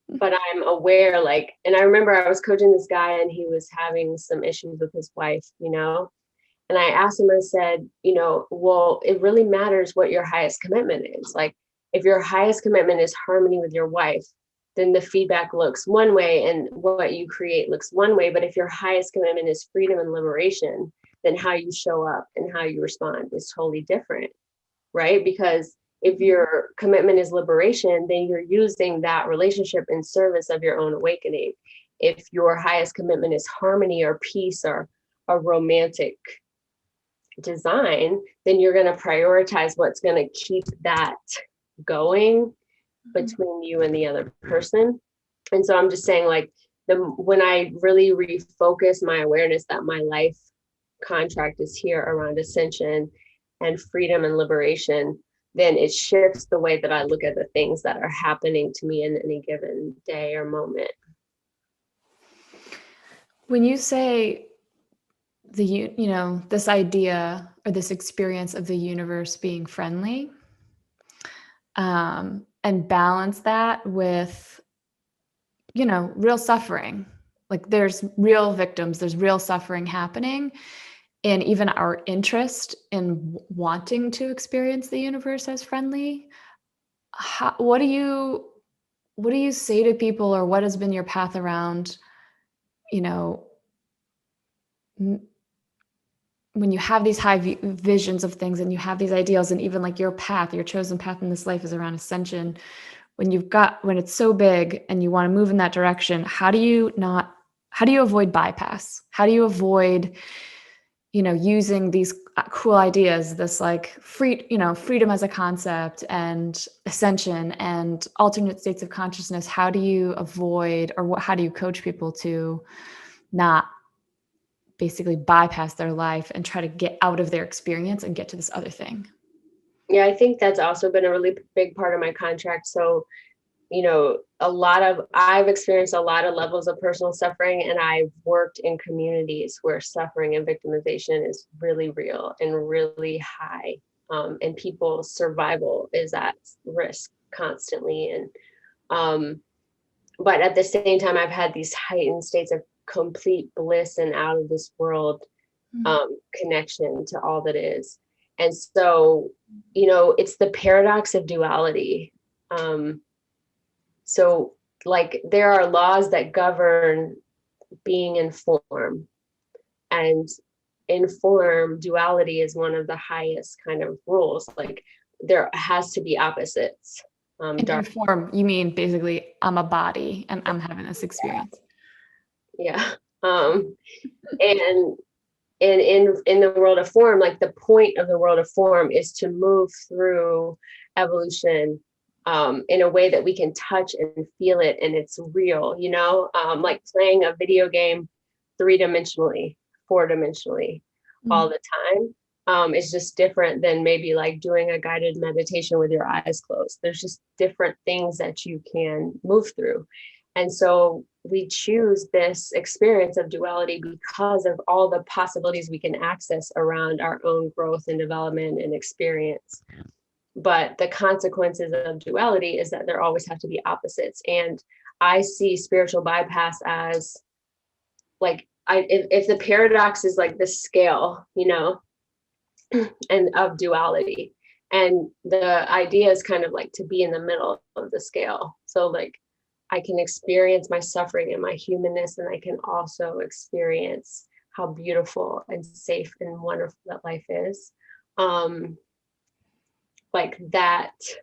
but I'm aware, like, and I remember I was coaching this guy and he was having some issues with his wife, and I asked him, I said, well, it really matters what your highest commitment is. Like, if your highest commitment is harmony with your wife, then the feedback looks one way and what you create looks one way. But if your highest commitment is freedom and liberation, then how you show up and how you respond is totally different, right? Because if your commitment is liberation, then you're using that relationship in service of your own awakening. If your highest commitment is harmony or peace or a romantic design, then you're going to prioritize what's going to keep that going between you and the other person. And so I'm just saying, like, when I really refocus my awareness that my life contract is here around ascension and freedom and liberation, then it shifts the way that I look at the things that are happening to me in any given day or moment. When you say this idea or this experience of the universe being friendly, and balance that with, real suffering, like there's real victims, there's real suffering happening, and even our interest in wanting to experience the universe as friendly. What do you say to people, or what has been your path around, when you have these high visions of things and you have these ideals, and even like your chosen path in this life is around ascension, when it's so big and you want to move in that direction, how do you avoid bypass? How do you avoid, using these cool ideas, this like freedom as a concept and ascension and alternate states of consciousness? How do you avoid, or how do you coach people to not basically bypass their life and try to get out of their experience and get to this other thing? Yeah, I think that's also been a really big part of my contract. So, I've experienced a lot of levels of personal suffering, and I've worked in communities where suffering and victimization is really real and really high. And people's survival is at risk constantly. And, but at the same time, I've had these heightened states of complete bliss and out of this world connection to all that is. And so, it's the paradox of duality. So like there are laws that govern being in form, and in form, duality is one of the highest kind of rules. Like there has to be opposites. In form, you mean basically I'm a body and I'm having this experience. Yeah. And in the world of form, like the point of the world of form is to move through evolution in a way that we can touch and feel it, and it's real, like playing a video game 3-dimensionally, 4-dimensionally all the time. It's just different than maybe like doing a guided meditation with your eyes closed. There's just different things that you can move through. And so we choose this experience of duality because of all the possibilities we can access around our own growth and development and experience. But the consequences of duality is that there always have to be opposites. And I see spiritual bypass as like, if the paradox is like the scale, and of duality. And the idea is kind of like to be in the middle of the scale. So like I can experience my suffering and my humanness, and I can also experience how beautiful and safe and wonderful that life is. Like that's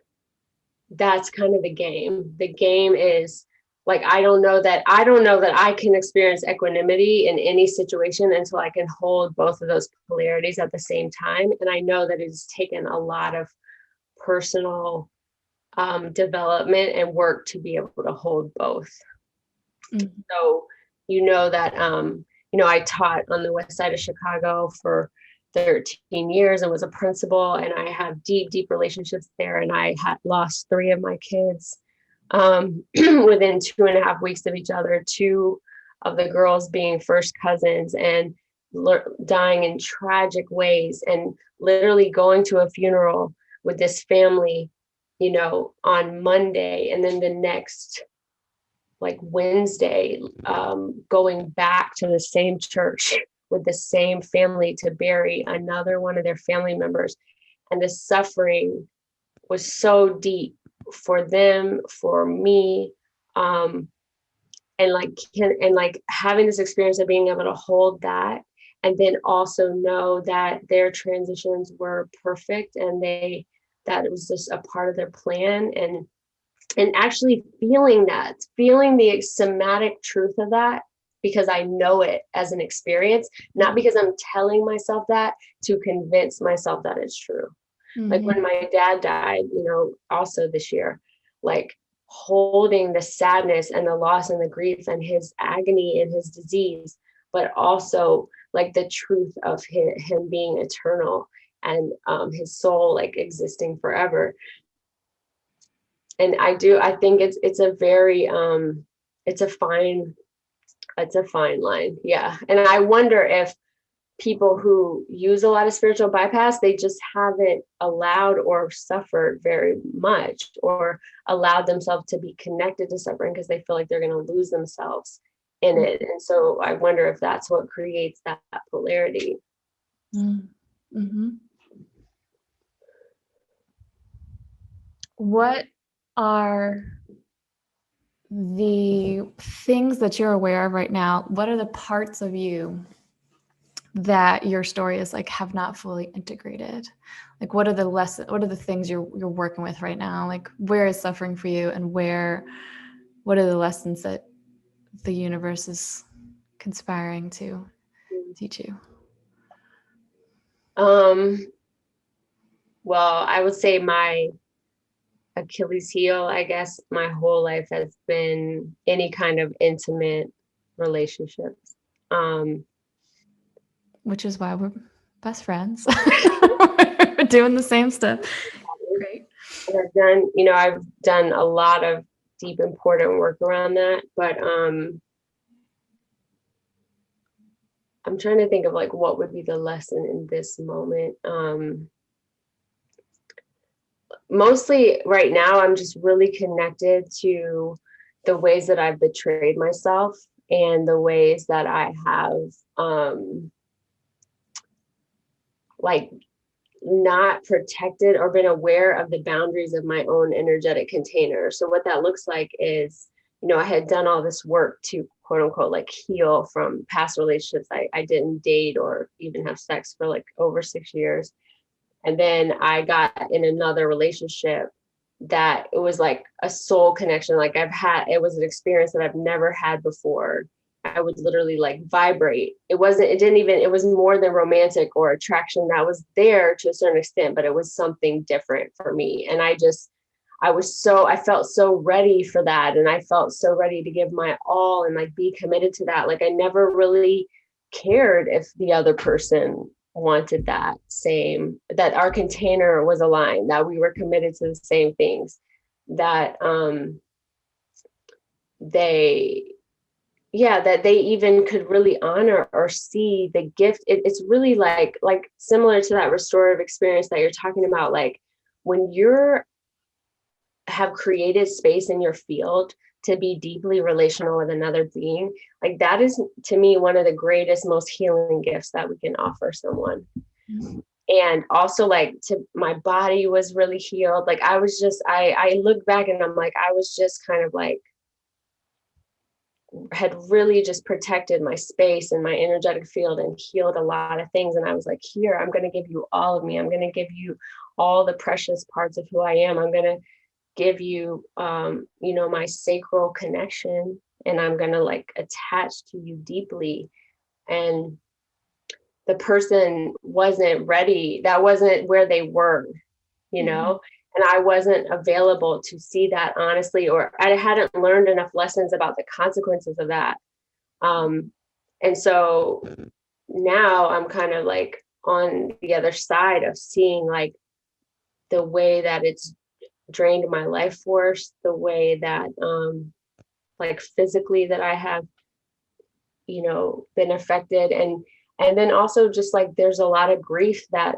kind of the game. The game is like, I don't know that I can experience equanimity in any situation until I can hold both of those polarities at the same time. And I know that it's taken a lot of personal development and work to be able to hold both. So, that, I taught on the west side of Chicago for 13 years and was a principal, and I have deep, deep relationships there. And I had lost 3 of my kids within 2.5 weeks of each other, 2 of the girls being first cousins and dying in tragic ways, and literally going to a funeral with this family, on Monday, and then the next like Wednesday, going back to the same church with the same family to bury another one of their family members. And the suffering was so deep for them, for me, And like having this experience of being able to hold that, and then also know that their transitions were perfect, and that it was just a part of their plan, and actually feeling the somatic truth of that, because I know it as an experience, not because I'm telling myself that to convince myself that it's true. Mm-hmm. Like when my dad died, also this year, like holding the sadness and the loss and the grief and his agony and his disease, but also like the truth of him being eternal, and his soul like existing forever. And I think it's a very it's a fine line. Yeah. And I wonder if people who use a lot of spiritual bypass, they just haven't allowed or suffered very much, or allowed themselves to be connected to suffering, because they feel like they're going to lose themselves in it. And so I wonder if that's what creates that polarity. Mm-hmm. What are the things that you're aware of right now? What are the parts of you that your story is like have not fully integrated? Like what are the things you're working with right now? Like where is suffering for you, and what are the lessons that the universe is conspiring to teach you? Well, I would say my Achilles heel, I guess, my whole life has been any kind of intimate relationships. Which is why we're best friends. We're doing the same stuff. Great. And I've done a lot of deep, important work around that, but I'm trying to think of like what would be the lesson in this moment. Mostly right now, I'm just really connected to the ways that I've betrayed myself, and the ways that I have like not protected or been aware of the boundaries of my own energetic container. So what that looks like is, I had done all this work to quote unquote like heal from past relationships. I didn't date or even have sex for like over 6 years. And then I got in another relationship that it was like a soul connection. Like it was an experience that I've never had before. I would literally like vibrate. It was more than romantic or attraction that was there to a certain extent, but it was something different for me. And I felt so ready for that. And I felt so ready to give my all and like be committed to that. Like I never really cared if the other person wanted that our container was aligned, that we were committed to the same things, that that they even could really honor or see the gift. It's really like similar to that restorative experience that you're talking about. Like when you're have created space in your field to be deeply relational with another being, like that is to me one of the greatest, most healing gifts that we can offer someone. Mm-hmm. And also like my body was really healed. Like I was just, I look back and I'm like, I was just kind of like, had really just protected my space and my energetic field and healed a lot of things. And I was like, here, I'm going to give you all of me. I'm going to give you all the precious parts of who I am. I'm going to give you, my sacral connection, and I'm going to like attach to you deeply. And the person wasn't ready. That wasn't where they were, mm-hmm. And I wasn't available to see that honestly, or I hadn't learned enough lessons about the consequences of that. And so now I'm kind of like on the other side of seeing like the way that it's drained my life force, the way that like physically that I have, been affected. And then also just like there's a lot of grief that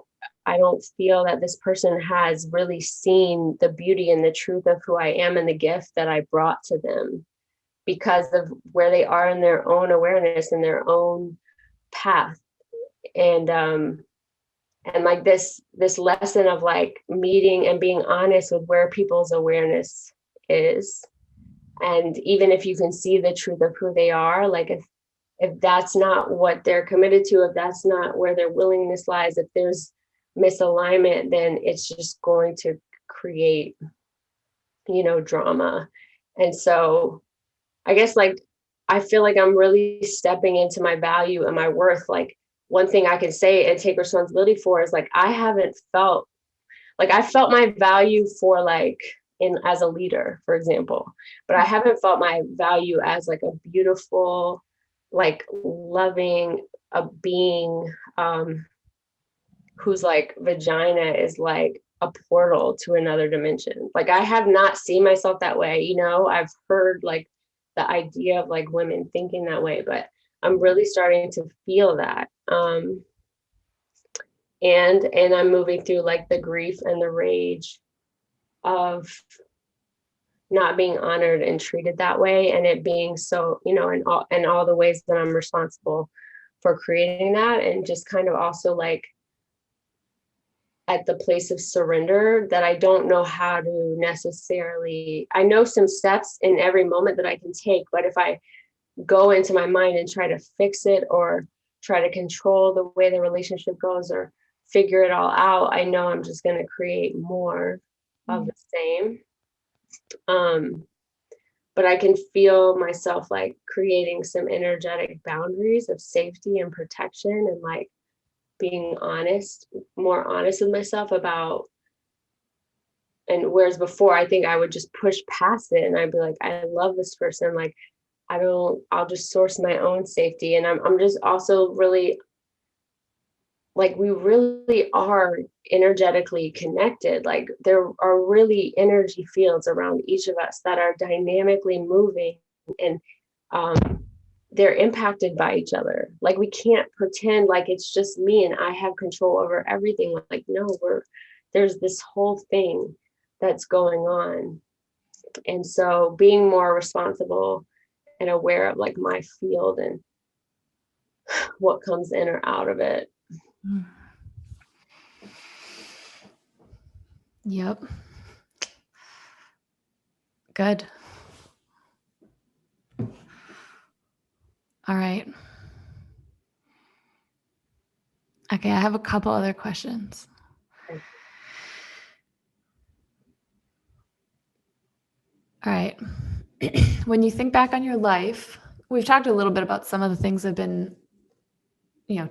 I don't feel that this person has really seen the beauty and the truth of who I am and the gift that I brought to them because of where they are in their own awareness and their own path. And like this lesson of like meeting and being honest with where people's awareness is, And even if you can see the truth of who they are, like if that's not what they're committed to, if that's not where their willingness lies, if there's misalignment, then it's just going to create, drama. And so I guess like I feel like I'm really stepping into my value and my worth. Like one thing I can say and take responsibility for is like I felt my value for like in as a leader, for example, but I haven't felt my value as like a beautiful, like loving a being whose like vagina is like a portal to another dimension. Like I have not seen myself that way. I've heard like the idea of like women thinking that way, but I'm really starting to feel that. And I'm moving through like the grief and the rage of not being honored and treated that way, and it being so, in all the ways that I'm responsible for creating that, and just kind of also like at the place of surrender that I don't know how to necessarily, I know some steps in every moment that I can take, but if I go into my mind and try to fix it or try to control the way the relationship goes or figure it all out, I know I'm just going to create more of the same. But I can feel myself like creating some energetic boundaries of safety and protection, and like being more honest with myself about, and whereas before I think I would just push past it and I'd be like, I love this person, like I'll just source my own safety. And I'm just also really like, we really are energetically connected. Like there are really energy fields around each of us that are dynamically moving, and they're impacted by each other. Like we can't pretend like it's just me and I have control over everything. Like, no, there's this whole thing that's going on. And so being more responsible and aware of like my field and what comes in or out of it. Yep. Good. All right. Okay, I have a couple other questions. All right. When you think back on your life, we've talked a little bit about some of the things that have been,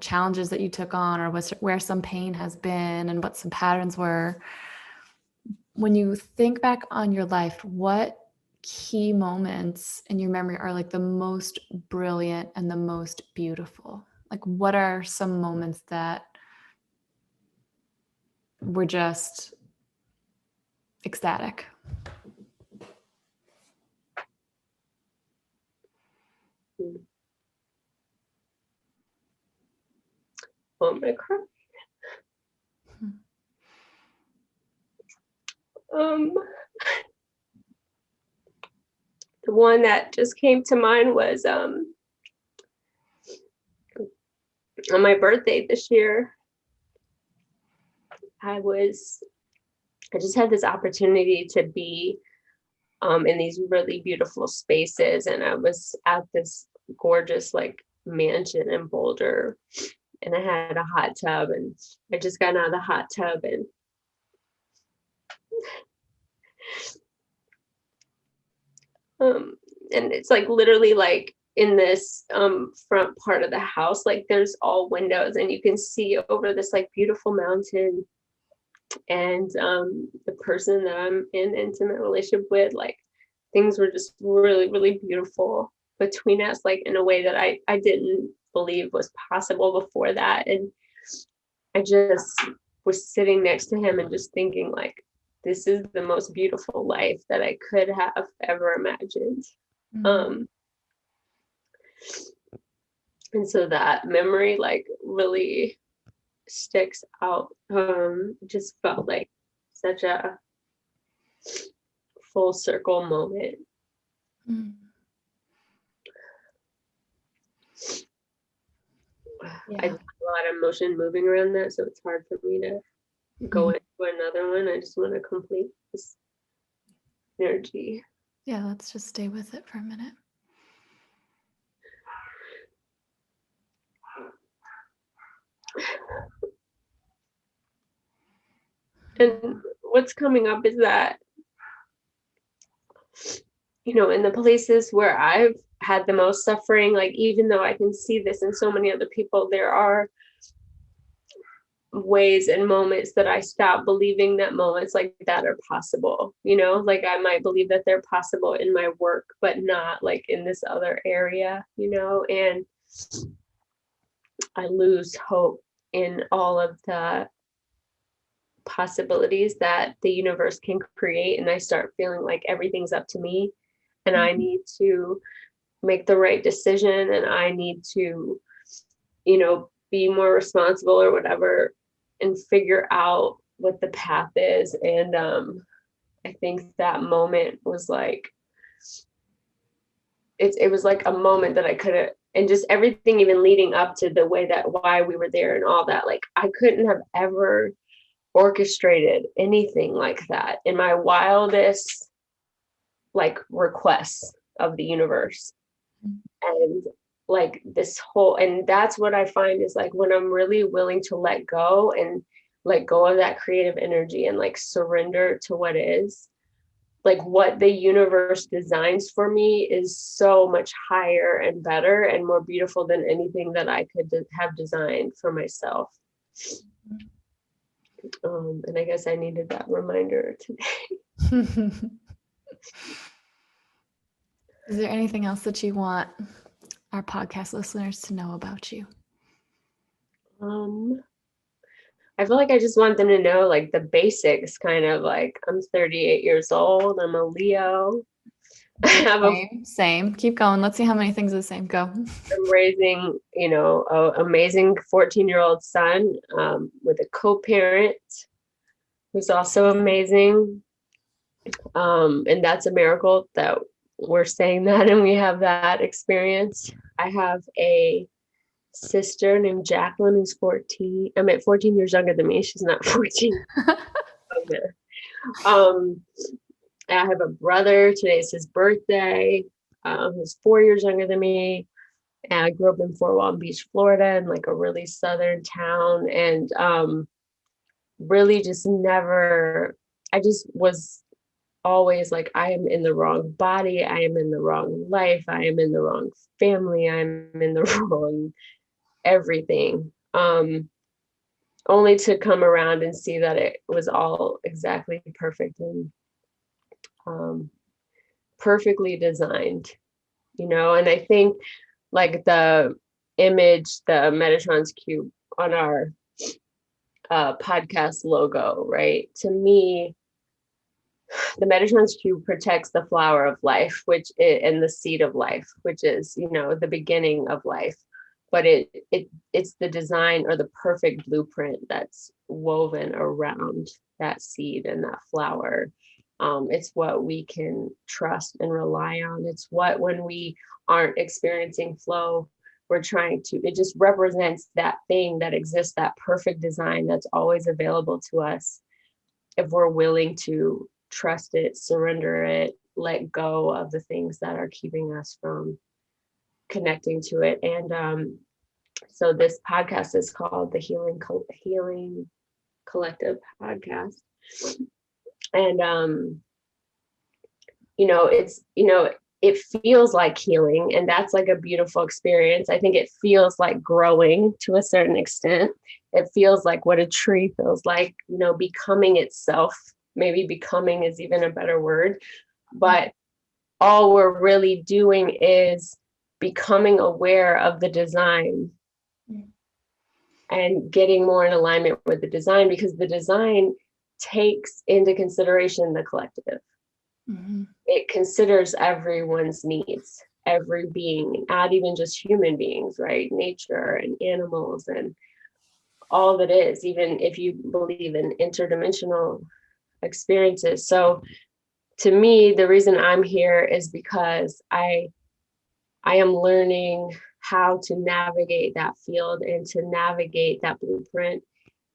challenges that you took on, or where some pain has been and what some patterns were. When you think back on your life, what key moments in your memory are like the most brilliant and the most beautiful? Like what are some moments that were just ecstatic? Oh, I'm gonna cry. The one that just came to mind was on my birthday this year. I just had this opportunity to be in these really beautiful spaces, and I was at this gorgeous like mansion in Boulder, and I had a hot tub, and I just got out of the hot tub, and it's like literally like in this front part of the house, like there's all windows and you can see over this like beautiful mountain, and the person that I'm in intimate relationship with, like things were just really, really beautiful between us, like in a way that I didn't believe was possible before that. And I just was sitting next to him and just thinking like, this is the most beautiful life that I could have ever imagined. And so that memory like really sticks out. Just felt like such a full circle moment. Yeah. I have a lot of emotion moving around that, so it's hard for me to go into another one. I just want to complete this energy. Yeah, let's just stay with it for a minute. And what's coming up is that, in the places where I've had the most suffering, like, even though I can see this in so many other people, there are ways and moments that I stop believing that moments like that are possible. Like, I might believe that they're possible in my work, but not like in this other area, and I lose hope in all of the possibilities that the universe can create. And I start feeling like everything's up to me, and I need to make the right decision, and I need to, be more responsible or whatever, and figure out what the path is. And I think that moment was like, it was like a moment that I could have, and just everything even leading up to the way that why we were there and all that, like, I couldn't have ever orchestrated anything like that in my wildest like requests of the universe. And like this whole, and that's what I find is like when I'm really willing to let go of that creative energy and like surrender to what is, like what the universe designs for me is so much higher and better and more beautiful than anything that I could have designed for myself. And I guess I needed that reminder today. Is there anything else that you want our podcast listeners to know about you? I feel like I just want them to know like the basics, kind of like I'm 38 years old. I'm a Leo. I have Same. Keep going. Let's see how many things are the same. Go. I'm raising, an amazing 14-year-old son with a co-parent who's also amazing. And that's a miracle that we're saying that and we have that experience. I have a sister named Jacqueline who's 14. 14 years younger than me. She's not 14. I have a brother. Today's his birthday. Who's 4 years younger than me. And I grew up in Fort Walton Beach, Florida, in like a really southern town, and really just never. I just was always like, I am in the wrong body. I am in the wrong life. I am in the wrong family. I'm in the wrong everything. Only to come around and see that it was all exactly perfect and perfectly designed, and I think like the image, the Metatron's cube on our podcast logo, right? To me, the Metatron's cube protects the flower of life, and the seed of life, which is, the beginning of life. But it's the design or the perfect blueprint that's woven around that seed and that flower. It's what we can trust and rely on. It's what, when we aren't experiencing flow, it just represents that thing that exists, that perfect design that's always available to us if we're willing to trust it, surrender it, let go of the things that are keeping us from connecting to it. And so this podcast is called the Healing Collective Podcast. And it feels like healing, and that's like a beautiful experience. I think it feels like growing to a certain extent. It feels like what a tree feels like, becoming itself. Maybe becoming is even a better word, but all we're really doing is becoming aware of the design and getting more in alignment with the design, because the design takes into consideration the collective. Mm-hmm. It considers everyone's needs, every being, not even just human beings, right? Nature and animals and all that is, even if you believe in interdimensional experiences. So to me, the reason I'm here is because I am learning how to navigate that field and to navigate that blueprint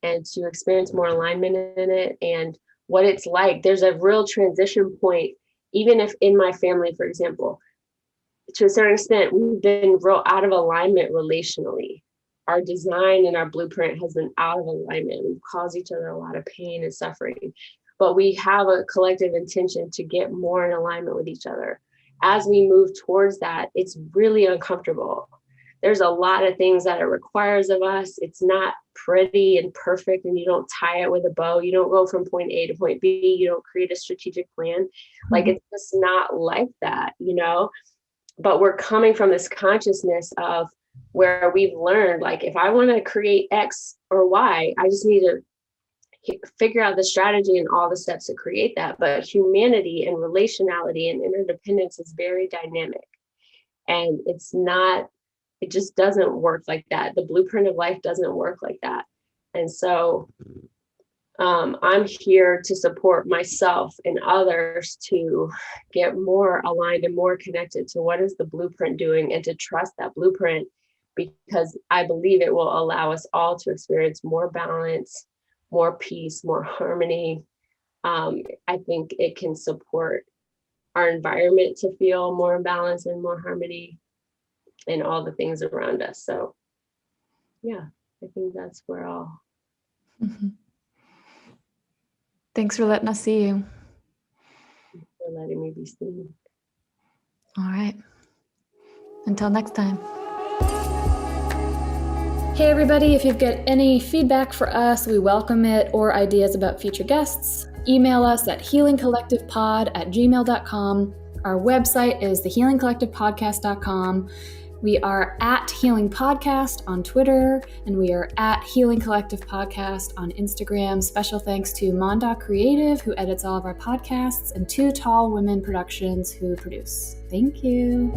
and to experience more alignment in it and what it's like. There's a real transition point even if in my family, for example, to a certain extent, we've been real out of alignment relationally. Our design and our blueprint has been out of alignment. We've caused each other a lot of pain and suffering, but we have a collective intention to get more in alignment with each other. As we move towards that, it's really uncomfortable. There's a lot of things that it requires of us. It's not pretty and perfect, and you don't tie it with a bow. You don't go from point A to point B. You don't create a strategic plan. Like, it's just not like that, you know? But we're coming from this consciousness of where we've learned, like, if I want to create X or Y, I just need to figure out the strategy and all the steps to create that. But humanity and relationality and interdependence is very dynamic. And it just doesn't work like that. The blueprint of life doesn't work like that. And so I'm here to support myself and others to get more aligned and more connected to what is the blueprint doing, and to trust that blueprint, because I believe it will allow us all to experience more balance, more peace, more harmony. I think it can support our environment to feel more balance and more harmony and all the things around us. So yeah, I think that's where I'll. Thanks for letting us see you. Thanks for letting me be seen. All right. Until next time. Hey everybody, if you've got any feedback for us, we welcome it, or ideas about future guests, email us at healingcollectivepod@gmail.com. Our website is thehealingcollectivepodcast.com. We are at Healing Podcast on Twitter, and we are at Healing Collective Podcast on Instagram. Special thanks to Monda Creative, who edits all of our podcasts, and Two Tall Women Productions, who produce. Thank you.